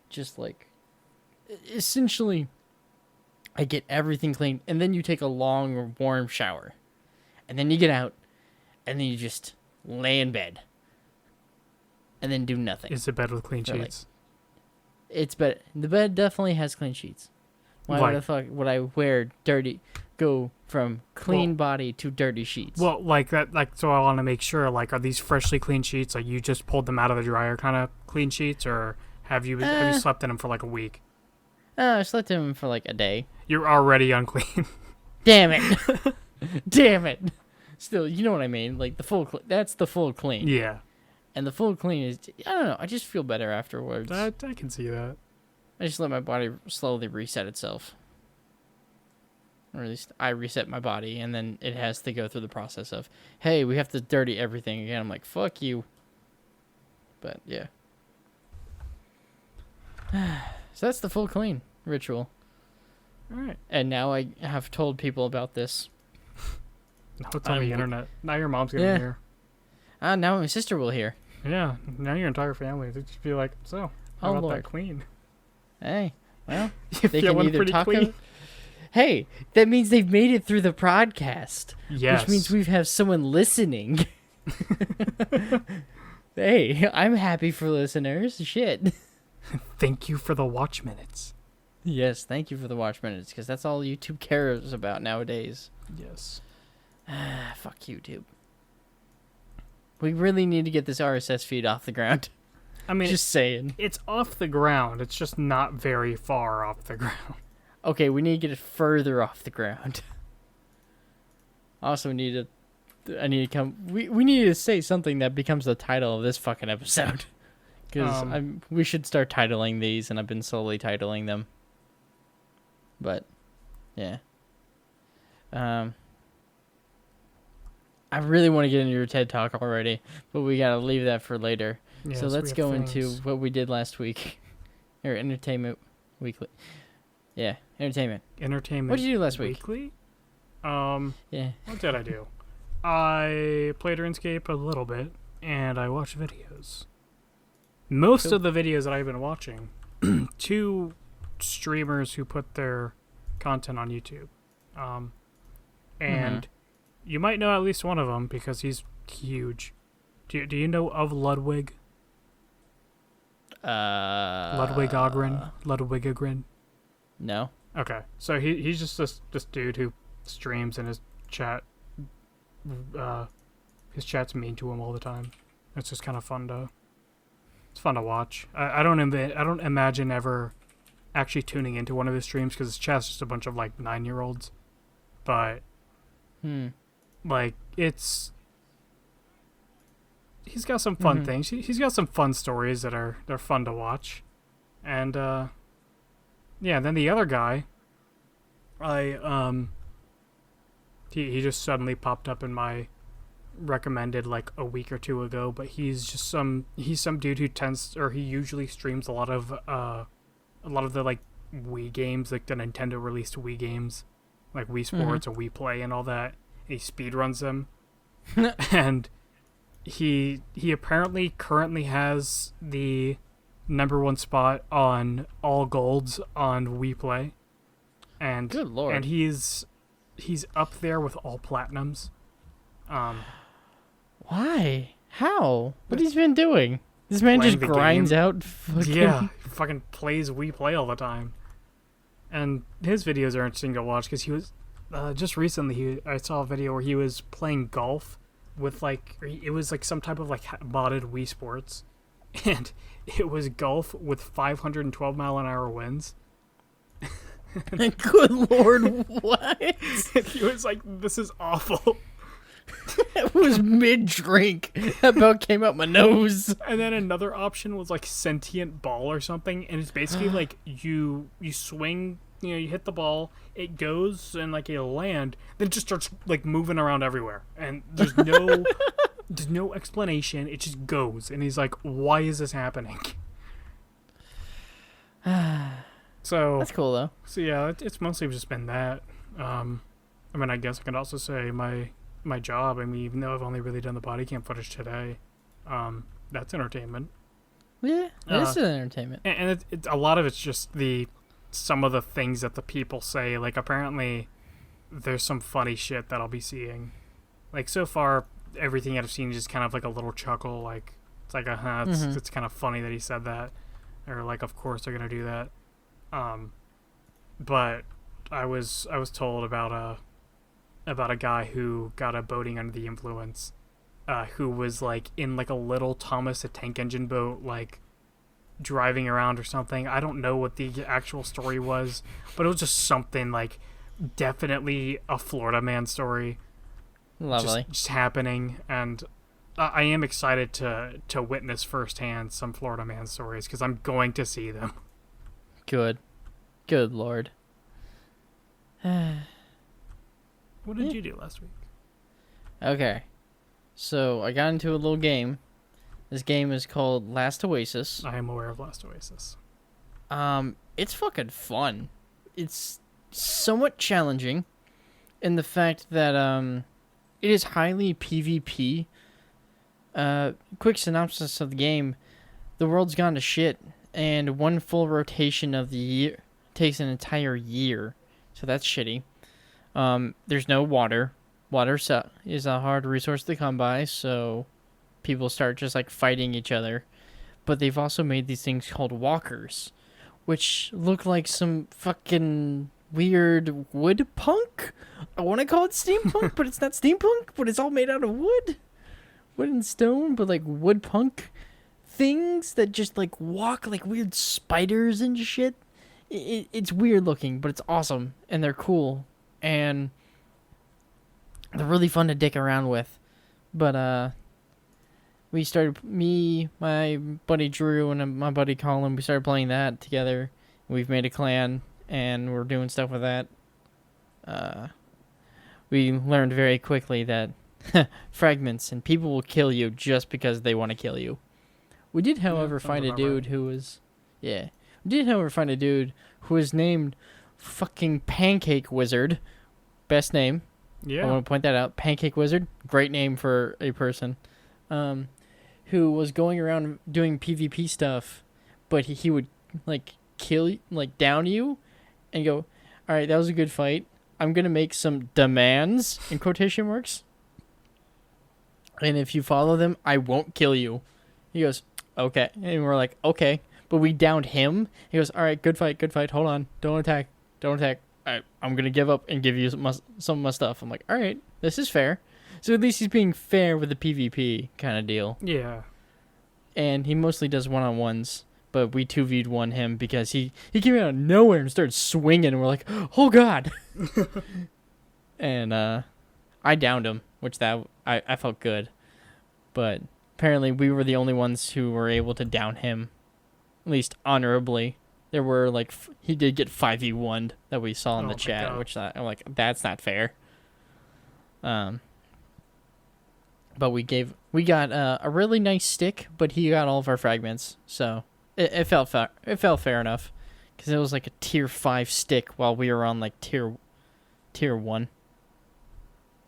Just like, essentially, I get everything clean, and then you take a long, warm shower. And then you get out, and then you just lay in bed. And then do nothing. Is it bed with clean For, like, sheets? It's better. The bed definitely has clean sheets. Why the fuck would I go from clean body to dirty sheets? Well, like that, so I want to make sure, are these freshly clean sheets? Like, you just pulled them out of the dryer kind of clean sheets, or have you slept in them for like a week? I slept in them for like a day. You're already unclean. Damn it. Damn it. Still, you know what I mean? Like, that's the full clean. Yeah. And the full clean is, I don't know, I just feel better afterwards. I can see that. I just let my body slowly reset itself. Or at least I reset my body, and then it has to go through the process of, hey, we have to dirty everything again. I'm like, fuck you. But, yeah. So that's the full clean ritual. All right. And now I have told people about this. Now it's on the internet. Now your mom's going to hear. Now my sister will hear. Yeah. Now your entire family. They'd just be like, so, how about that queen? Hey, well, You they can either talk clean? Hey, that means they've made it through the podcast. Yes. Which means we have someone listening. Hey, I'm happy for listeners. Shit. Thank you for the watch minutes. Yes, thank you for the watch minutes, because that's all YouTube cares about nowadays. Yes. Fuck YouTube. We really need to get this RSS feed off the ground. I mean, just saying. It's off the ground. It's just not very far off the ground. Okay, we need to get it further off the ground. Also, we need to say something that becomes the title of this fucking episode. Because we should start titling these, and I've been slowly titling them. But, yeah. I really want to get into your TED Talk already, but we gotta leave that for later. Yes, so let's go into what we did last week. Or Entertainment Weekly. Yeah, Entertainment. Entertainment. What did you do last week? Weekly? Yeah. What did I do? I played RuneScape a little bit, and I watched videos. Most of the videos that I've been watching, two streamers who put their content on YouTube. And you might know at least one of them because he's huge. Do you know of Ludwig? Ludwig Ogren? No. Okay, so he's just this dude who streams and his chat. His chat's mean to him all the time. It's just kind of fun to. It's fun to watch. I don't imagine ever actually tuning into one of his streams because his chat's just a bunch of like 9-year-olds. But like he's got some fun things. He's got some fun stories that are fun to watch, and yeah. Then the other guy, he just suddenly popped up in my recommended like a week or two ago. But he's some dude who he usually streams a lot of the like Wii games, like the Nintendo released Wii games, like Wii Sports and Wii Play and all that. And he speedruns them, and he apparently currently has the #1 spot on all golds on Wii Play, and good lord, and he's up there with all platinums. Why? How? What he's been doing? This man just grinds out. Yeah, fucking plays Wii Play all the time. And his videos are interesting to watch because he was just recently. I saw a video where he was playing golf with it was like some type of like modded Wii Sports, and it was golf with 512-mile-an-hour winds. Good lord, what? And he was like, "This is awful." It was mid-drink. That about came out my nose. And then another option was like sentient ball or something, and it's basically like you swing, you hit the ball, it goes and like it'll land, then it just starts like moving around everywhere, and there's no explanation. It just goes, and he's like, "Why is this happening?" So That's cool though. So yeah, it's mostly just been that. I mean, I guess I could also say my job. I mean, even though I've only really done the body cam footage today, that's entertainment. Yeah, it's an entertainment. And it's a lot of it's just some of the things that the people say. Like, apparently, there's some funny shit that I'll be seeing. Like, so far, everything I've seen is just kind of like a little chuckle. Like, it's like, it's kind of funny that he said that. Or, like, of course they're going to do that. But I was told about a guy who got a boating under the influence, who was like in like a little Thomas the Tank Engine boat, like driving around or something. I don't know what the actual story was, but it was just something like definitely a Florida man story. Lovely. Just happening, and I am excited to witness firsthand some Florida man stories because I'm going to see them. Good lord. What did you do last week? Okay. So, I got into a little game. This game is called Last Oasis. I am aware of Last Oasis. It's fucking fun. It's somewhat challenging in the fact that, it is highly PvP. Quick synopsis of the game. The world's gone to shit, and one full rotation of the year takes an entire year. So that's shitty. There's no water. Water is a hard resource to come by, so people start just like fighting each other. But they've also made these things called walkers, which look like some fucking weird wood punk. I want to call it steampunk, but it's not steampunk, but it's all made out of wood and stone, but like wood punk things that just like walk like weird spiders and shit. It's weird looking, but it's awesome, and they're cool, and they're really fun to dick around with. But we started, me, my buddy Drew, and my buddy Colin, we started playing that together. We've made a clan, and we're doing stuff with that. We learned very quickly that fragments and people will kill you just because they want to kill you. We did, however, find a dude who was... Yeah. We did, however, find a dude who was named fucking Pancake Wizard. Best name. Yeah. I want to point that out. Pancake Wizard. Great name for a person. Who was going around doing PvP stuff, but he would, like, kill, like, down you and go, alright, that was a good fight. I'm going to make some demands, in quotation marks. And if you follow them, I won't kill you. He goes, okay. And we're like, okay. But we downed him. He goes, all right, good fight. Hold on. Don't attack. I'm going to give up and give you some of my stuff. I'm like, all right, this is fair. So at least he's being fair with the PvP kind of deal. Yeah. And he mostly does one-on-ones. But we 2v1 him because he came out of nowhere and started swinging. And we're like, oh, God. And I downed him, which I felt good. But apparently we were the only ones who were able to down him, at least honorably. There were, like, he did get 5v1'd that we saw in the chat, which I'm like, that's not fair. But we got a really nice stick, but he got all of our fragments, so it felt fair. It felt fair enough, because it was like a tier 5 stick while we were on like tier 1.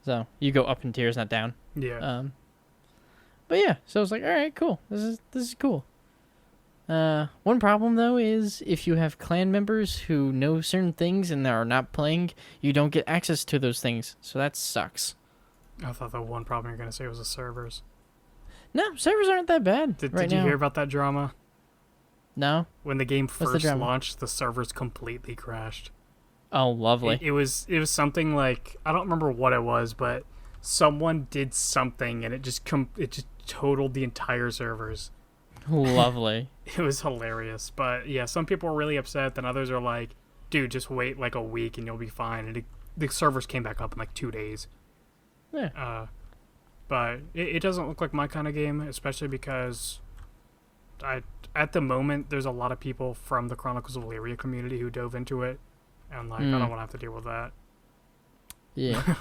So you go up in tiers, not down. Yeah. But yeah, so I was like, all right, cool. This is cool. One problem though is if you have clan members who know certain things and are not playing, you don't get access to those things. So that sucks. I thought the one problem you're gonna say was the servers. No, servers aren't that bad. Did you hear about that drama? No? When the game What's the first drama? launched, the servers completely crashed. Oh, lovely. It was something like, I don't remember what it was, but someone did something and it just totaled the entire servers. Lovely. It was hilarious. But yeah, some people were really upset, then others are like, dude, just wait like a week and you'll be fine. And the servers came back up in like 2 days. Yeah. But it doesn't look like my kind of game, especially because at the moment there's a lot of people from the Chronicles of Valeria community who dove into it, and like I don't want to have to deal with that. Yeah.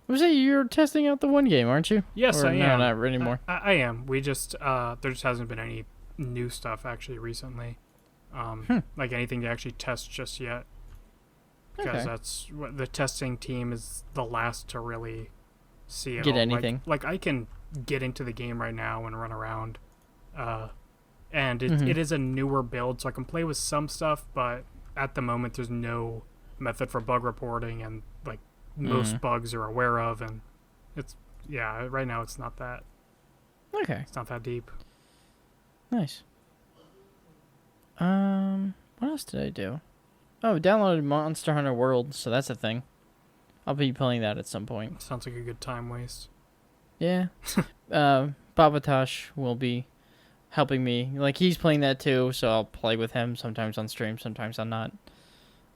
Was it you're testing out the one game, aren't you? Yes, or I no, am. not anymore. I am. We just there just hasn't been any new stuff actually recently, like anything to actually test just yet. Because Okay. that's what the testing team is the last to really see it Get all. anything. Like I can get into the game right now and run around, and it is a newer build, so I can play with some stuff. But at the moment, there's no method for bug reporting, and like most bugs are aware of, and it's right now it's not that Okay. deep. Nice. What else did I do? Oh, downloaded Monster Hunter World, so that's a thing. I'll be playing that at some point. Sounds like a good time waste. Yeah. Babatosh will be helping me. Like, he's playing that too, so I'll play with him sometimes on stream, sometimes I'm not.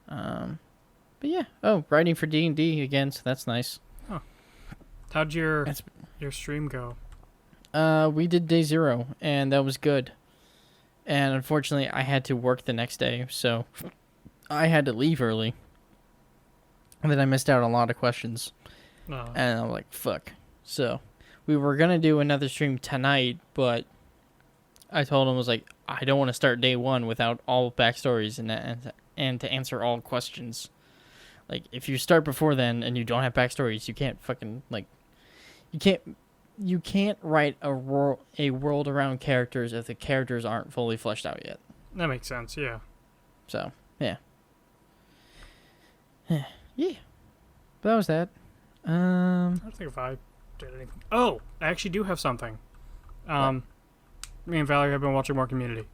But yeah. Oh, writing for D&D again, so that's nice. How'd your stream go? We did day 0, and that was good. And unfortunately, I had to work the next day, so I had to leave early. And then I missed out on a lot of questions. No. And I'm like, fuck. So we were going to do another stream tonight, but I told him, I was like, I don't want to start day 1 without all backstories and to answer all questions. Like, if you start before then and you don't have backstories, you can't fucking, like, you can't write a world around characters if the characters aren't fully fleshed out yet. That makes sense, yeah. So, yeah. Yeah. But that was that. I don't think if I did anything. Oh, I actually do have something. Me and Valerie have been watching more Community.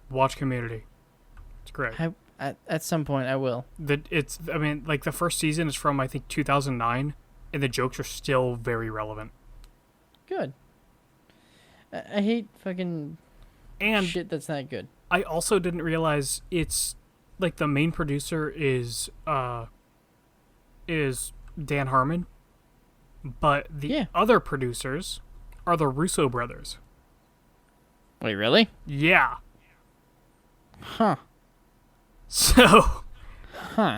Watch Community. It's great. At some point, I will. The first season is from, I think, 2009, and the jokes are still very relevant. Good. I hate fucking And shit that's not good. I also didn't realize it's, like, the main producer is Dan Harmon, but the other producers are the Russo brothers. Wait, really? Yeah. Huh. So... Huh.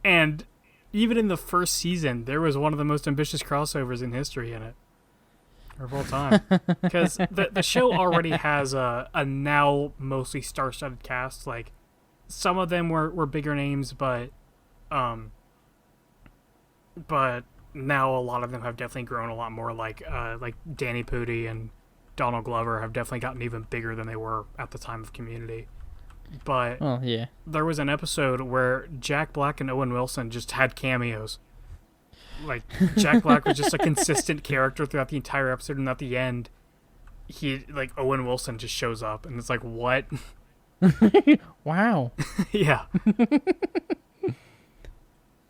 And even in the first season, there was one of the most ambitious crossovers in history in it. Or of all time. Because the show already has a now mostly star-studded cast. Like, some of them were bigger names, but now a lot of them have definitely grown a lot more. Like Danny Pudi and Donald Glover have definitely gotten even bigger than they were at the time of Community. But Well, yeah. there was an episode where Jack Black and Owen Wilson just had cameos. Like, Jack Black was just a consistent character throughout the entire episode, and at the end, Owen Wilson just shows up, and it's like, what? Wow. Yeah.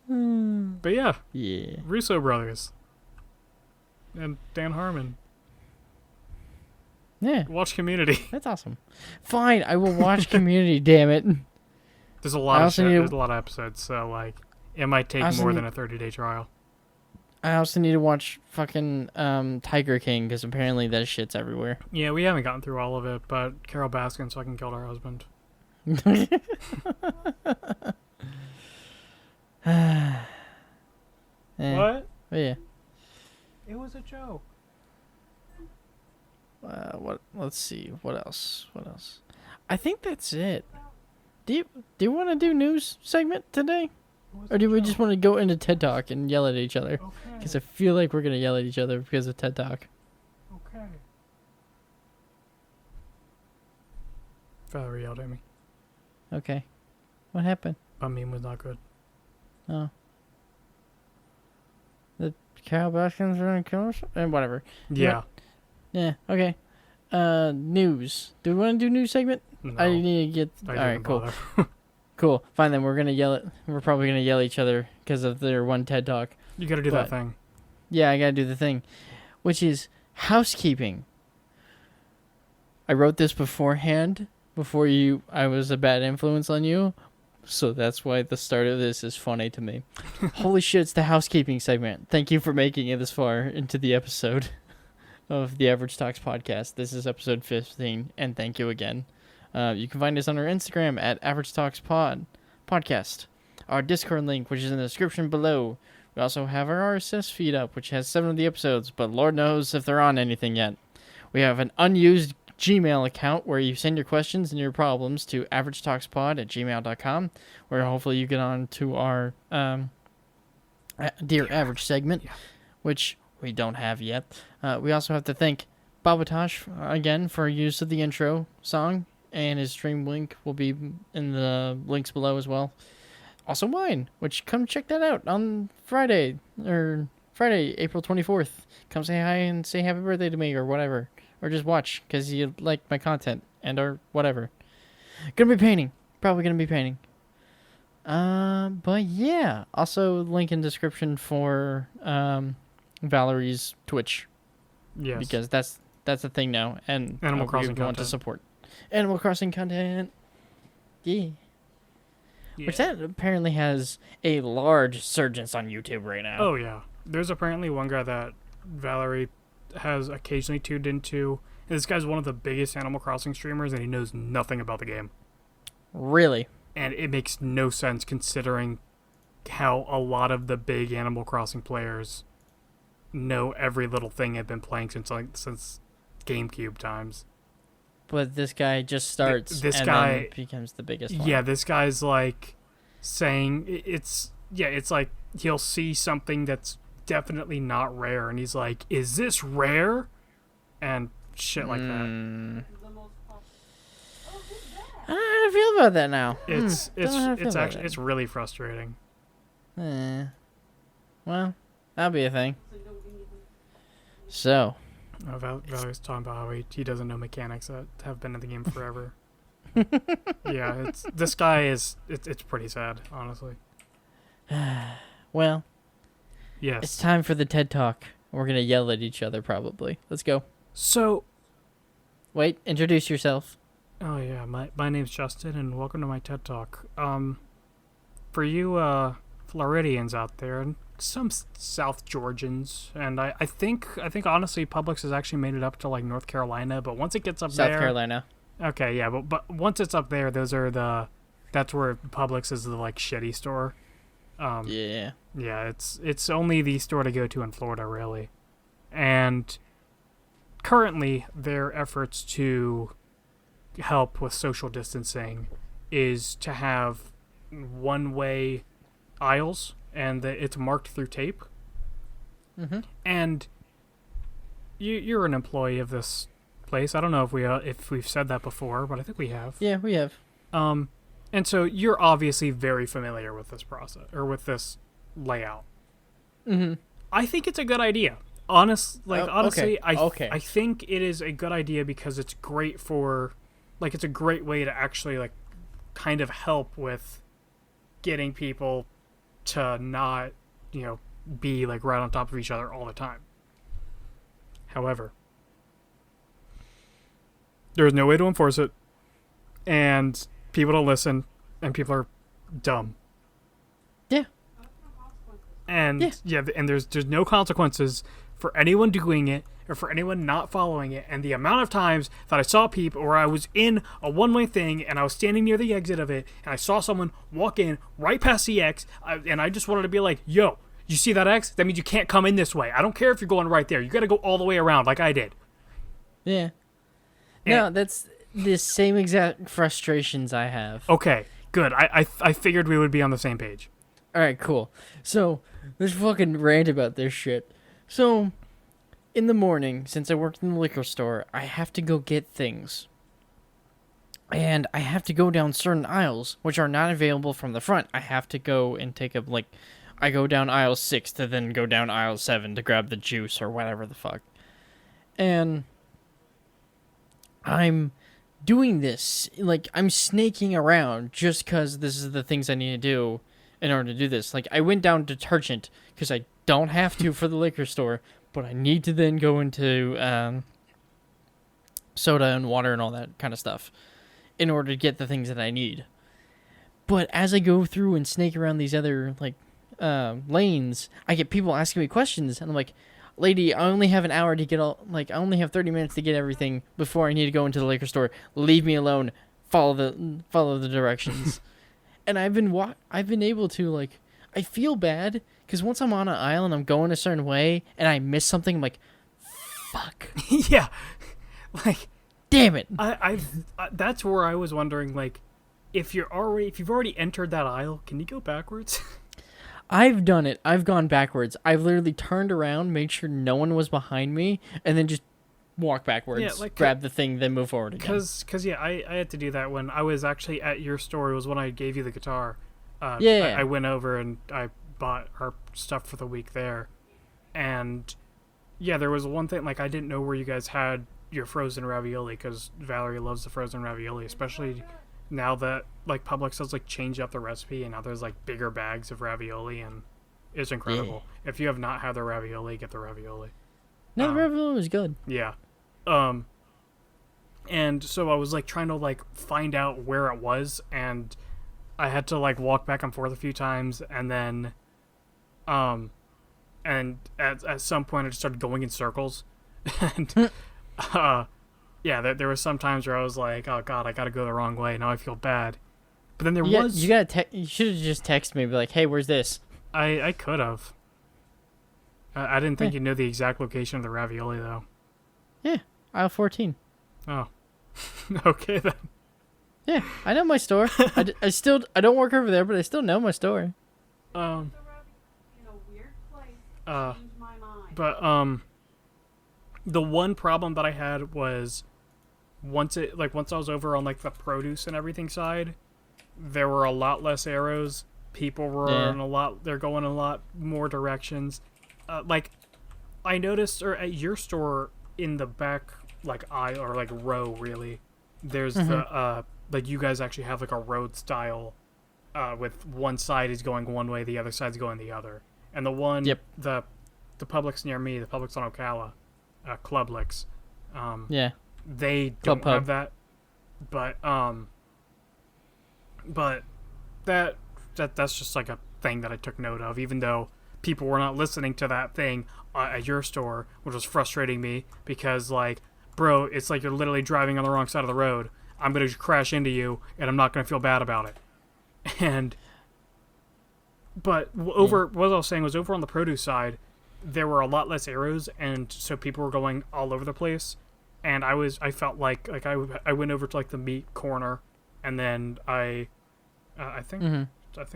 But yeah, Yeah. Russo brothers. And Dan Harmon. Yeah. Watch Community. That's awesome. Fine, I will watch Community, damn it. There's a lot of shit. There's a lot of episodes, so, like, it might take more than a 30-day trial. I also need to watch fucking Tiger King, because apparently that shit's everywhere. Yeah, we haven't gotten through all of it, but Carol Baskin fucking killed her husband. What? Oh, yeah. It was a joke. What? Let's see. What else? I think that's it. Do you want to do news segment today? Or do we just want to go into TED Talk and yell at each other? Because I feel like we're going to yell at each other because of TED Talk. Okay. Valerie yelled at me. Okay. What happened? My meme was not good. Oh. The Carol Baskins are going to kill us? And whatever. Yeah. Yeah, okay. news. Do we want to do news segment? No, I need to get. I All right, didn't cool. bother. Cool. Fine then. We're probably gonna yell at each other because of their one TED talk. You gotta do But- that thing. Yeah, I gotta do the thing, which is housekeeping. I wrote this beforehand, before I was a bad influence on you, so that's why the start of this is funny to me. Holy shit, it's the housekeeping segment. Thank you for making it this far into the episode of the Average Talks podcast. This is episode 15, and thank you again. You can find us on our Instagram at averagetalkspod podcast. Our Discord link, which is in the description below. We also have our RSS feed up, which has 7 of the episodes, but Lord knows if they're on anything yet. We have an unused Gmail account where you send your questions and your problems to averagetalkspod@gmail.com, where hopefully you get on to our Dear Average segment, which we don't have yet. We also have to thank Babatosh again for use of the intro song, and his stream link will be in the links below as well. Also mine, which come check that out on Friday, April 24th. Come say hi and say happy birthday to me or whatever. Or just watch because you like my content and or whatever. Gonna be painting. Probably gonna be painting. But yeah. Also link in description for Valerie's Twitch. Yes. Because that's a thing now. And Animal Crossing we want to content. support Animal Crossing content. Yeah. Which that apparently has a large surgence on YouTube right now. Oh yeah. There's apparently one guy that Valerie has occasionally tuned into. And this guy's one of the biggest Animal Crossing streamers, and he knows nothing about the game. Really? And it makes no sense considering how a lot of the big Animal Crossing players know every little thing they've been playing since GameCube times. But this guy just starts This and guy then becomes the biggest one. Yeah, this guy's like saying it's like he'll see something that's definitely not rare, and he's like, "Is this rare?" And shit like that. The most popular. Oh, who's that? I don't know how to feel about that now. It's don't know how to feel about actually that. it's really frustrating. Well, that'll be a thing. So you don't give me So, Valerie's talking about how he doesn't know mechanics that have been in the game forever. Yeah, this guy is it's pretty sad, honestly. well, Yes. it's time for the TED Talk. We're going to yell at each other probably. Let's go. So, Wait, introduce yourself. oh yeah, my name's Justin, and welcome to my TED Talk. For you Floridians out there, and some South Georgians, and I think honestly Publix has actually made it up to like North Carolina, but once it gets up South there, Carolina. okay, yeah, but once it's up there, that's where Publix is the like shitty store. Yeah. Yeah, it's only the store to go to in Florida, really. And currently, their efforts to help with social distancing is to have one-way aisles, and it's marked through tape. Mm-hmm. And you're an employee of this place. I don't know if we've said that before, but I think we have. Yeah, we have. And so you're obviously very familiar with this process or with this layout. Mm-hmm. I think it's a good idea. Honestly, okay. I think it is a good idea because it's great for, like, it's a great way to actually like kind of help with getting people to not, be like right on top of each other all the time. However, there is no way to enforce it, and people don't listen, and people are dumb. Yeah. And and there's no consequences for anyone doing it or for anyone not following it. And the amount of times that I saw people, or I was in a one-way thing and I was standing near the exit of it, and I saw someone walk in right past the X, and I just wanted to be like, "Yo, you see that X? That means you can't come in this way. I don't care if you're going right there. You got to go all the way around, like I did." Yeah. No, that's the same exact frustrations I have. Okay, good. I figured we would be on the same page. All right, cool. So, let's fucking rant about this shit. So, in the morning, since I worked in the liquor store, I have to go get things. And I have to go down certain aisles, which are not available from the front. I have to go and take a, I go down aisle 6 to then go down aisle 7 to grab the juice or whatever the fuck. And I'm doing this, like, I'm snaking around just because this is the things I need to do in order to do this. Like, I went down detergent because I don't have to for the liquor store, but I need to then go into soda and water and all that kind of stuff in order to get the things that I need. But as I go through and snake around these other, like, lanes, I get people asking me questions, and I'm like, lady, I only have an hour to get I only have 30 minutes to get everything before I need to go into the liquor store. Leave me alone. Follow the directions. And I've been able to, like, I feel bad because once I'm on an aisle and I'm going a certain way and I miss something, I'm like, fuck. Yeah. Like, damn it. That's where I was wondering, like, if you've already entered that aisle, can you go backwards? I've done it. I've gone backwards. I've literally turned around, made sure no one was behind me, and then just walk backwards, Yeah, like, grab the thing, then move forward again. Because yeah, I had to do that when I was actually at your store. It was when I gave you the guitar. Yeah. I went over and I bought our stuff for the week there. And yeah, there was one thing, like, I didn't know where you guys had your frozen ravioli, because Valerie loves the frozen ravioli, especially now that, like, Publix has, like, changed up the recipe and now there's, like, bigger bags of ravioli, and it's incredible. Yeah. If you have not had the ravioli, get the ravioli. No, the ravioli was good. Yeah. And so I was, like, trying to, like, find out where it was, and I had to, like, walk back and forth a few times, and then and at some point I just started going in circles. And yeah, there were some times where I was like, oh god, I gotta go the wrong way, now I feel bad. But then there was... You should have just texted me, be like, hey, where's this? I could have. I didn't think you'd know the exact location of the ravioli, though. Yeah, aisle 14. Oh. Okay, then. Yeah, I know my store. I don't work over there, but I still know my store. In a weird place. Changed my mind. But, the one problem that I had was once I was over on, like, the produce and everything side, there were a lot less arrows. People were they're going a lot more directions. Like, I noticed, or at your store in the back, like, aisle, or, like, row, really, there's the, like, you guys actually have, like, a road style, with one side is going one way, the other side's going the other. And the one, the Publix near me, the Publix on Ocala, Clublix, they don't have that, but that's just, like, a thing that I took note of, even though people were not listening to that thing at your store, which was frustrating me, because, like, bro, it's like you're literally driving on the wrong side of the road. I'm gonna crash into you, and I'm not gonna feel bad about it. But what I was saying was, over on the produce side, there were a lot less arrows, and so people were going all over the place. And I felt like I went over to, like, the meat corner, and then I think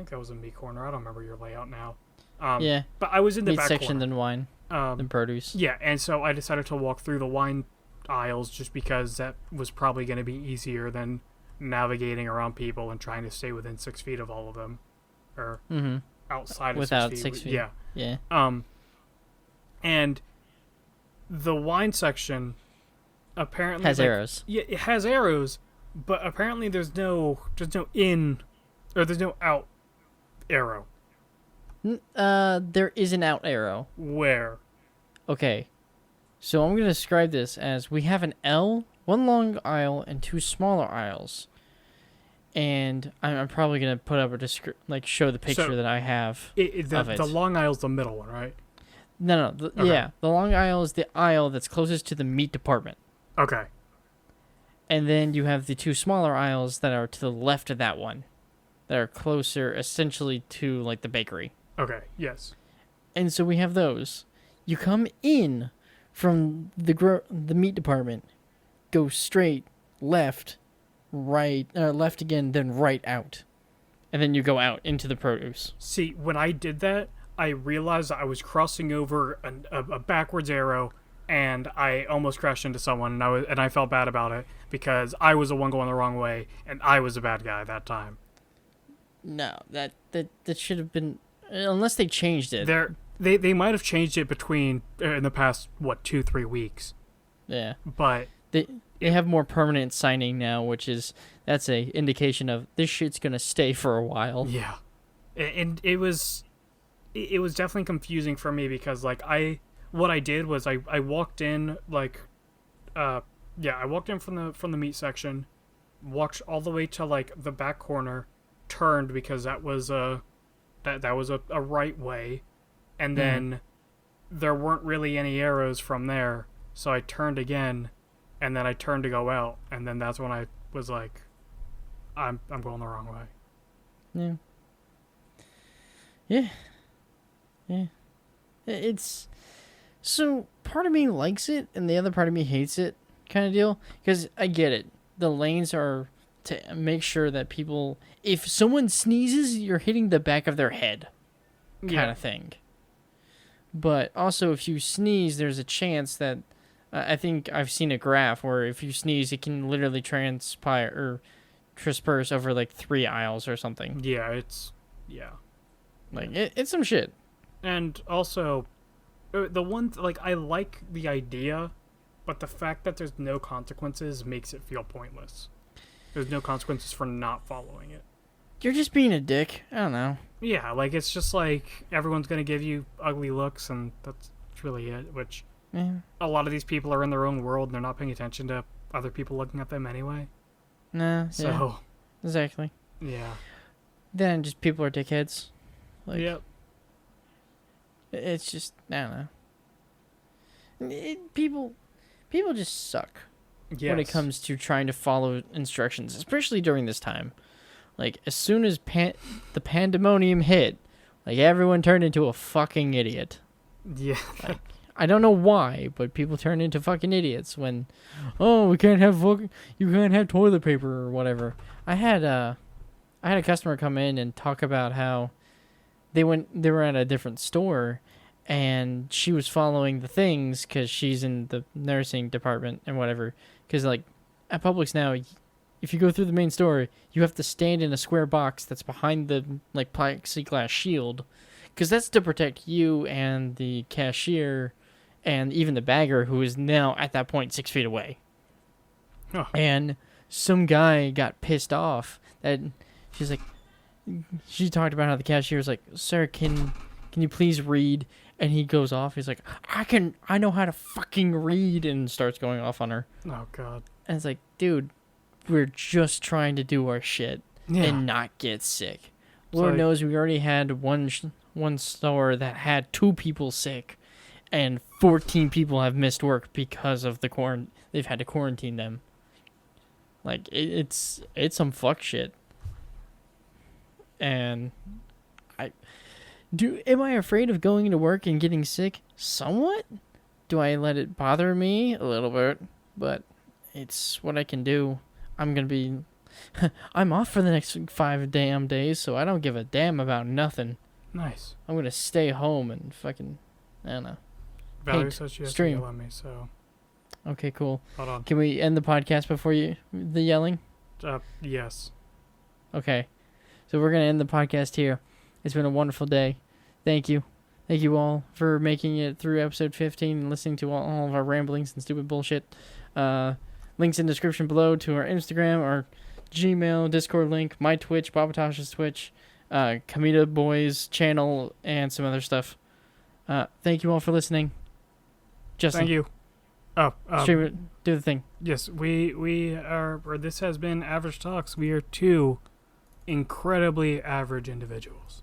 that was a meat corner. I don't remember your layout now. But I was in the meat back section, corner. then wine, then produce. Yeah, and so I decided to walk through the wine aisles just because that was probably going to be easier than navigating around people and trying to stay within 6 feet of all of them, or outside of without 6 feet. 6 feet. Yeah. And the wine section apparently has arrows. Yeah, it has arrows, but apparently there's no in, or there's no out arrow. There is an out arrow. Where? Okay. So I'm going to describe this as we have an L, one long aisle, and two smaller aisles. And I'm probably going to put up show the picture that I have of it. The long aisle's the middle one, right? No. Yeah, the long aisle is the aisle that's closest to the meat department. Okay. And then you have the two smaller aisles that are to the left of that one, that are closer, essentially, to, like, the bakery. Okay, yes. And so we have those. You come in from the meat department, go straight, left, right, left again, then right out. And then you go out into the produce. See, when I did that, I realized I was crossing over a backwards arrow, and I almost crashed into someone, and I felt bad about it, because I was the one going the wrong way, and I was the bad guy that time. No, that should have been... Unless they changed it. They might have changed it between in the past 2-3 weeks. Yeah. But they have more permanent signing now, that's a indication of this shit's gonna stay for a while. Yeah, and it was definitely confusing for me because like what I did was I walked in like I walked in from the meat section, walked all the way to like the back corner, turned because that was a right way, and then there weren't really any arrows from there, so I turned again, and then I turned to go out, and then that's when I was like, I'm going the wrong way. Yeah. It's so part of me likes it and the other part of me hates it, kind of deal, because I get it. The lanes are to make sure that people, if someone sneezes, you're hitting the back of their head, kind of thing. But also, if you sneeze, there's a chance that I think I've seen a graph where if you sneeze, it can literally disperse over like 3 aisles or something. Yeah, Like it's some shit. And also, the one like I like the idea, but the fact that there's no consequences makes it feel pointless. There's no consequences for not following it. You're just being a dick. I don't know. Yeah, like it's just like everyone's gonna give you ugly looks, and that's really it. Which a lot of these people are in their own world, and they're not paying attention to other people looking at them anyway. Nah. So yeah, exactly. Yeah. Then just people are dickheads. Like, yep. It's just I don't know. People just suck when it comes to trying to follow instructions, especially during this time. Like, as soon as the pandemonium hit, like, everyone turned into a fucking idiot. Yeah. Like, I don't know why, but people turn into fucking idiots when, you can't have toilet paper or whatever. I had a customer come in and talk about how they were at a different store, and she was following the things because she's in the nursing department and whatever. Because, like, at Publix now, if you go through the main store, you have to stand in a square box that's behind the, like, plexiglass shield. Because that's to protect you and the cashier and even the bagger, who is now, at that point, 6 feet away. Oh. And some guy got pissed off that she's like, she talked about how the cashier was like, "Sir, can you please read?" And he goes off. He's like, I know how to fucking read," and starts going off on her. Oh, God. And it's like, dude, we're just trying to do our shit and not get sick. Lord knows we already had one store that had 2 people sick, and 14 people have missed work because of the they've had to quarantine them. Like, it's some fuck shit. And am I afraid of going to work and getting sick? Somewhat. Do I let it bother me? A little bit. But it's what I can do. I'm off for the next 5 damn days, so I don't give a damn about nothing. Nice. I'm gonna stay home and fucking, I don't know. Valerie says she has to yell at me, so. Okay, cool. Hold on. Can we end the podcast before the yelling? Yes. Okay. So we're going to end the podcast here. It's been a wonderful day. Thank you. Thank you all for making it through episode 15 and listening to all of our ramblings and stupid bullshit. Links in the description below to our Instagram, our Gmail, Discord link, my Twitch, Babatosh's Twitch, Kamita Boy's channel, and some other stuff. Thank you all for listening. Justin. Thank you. Oh, stream it. Do the thing. Yes, we are, or this has been Average Talks. We are 2 incredibly average individuals.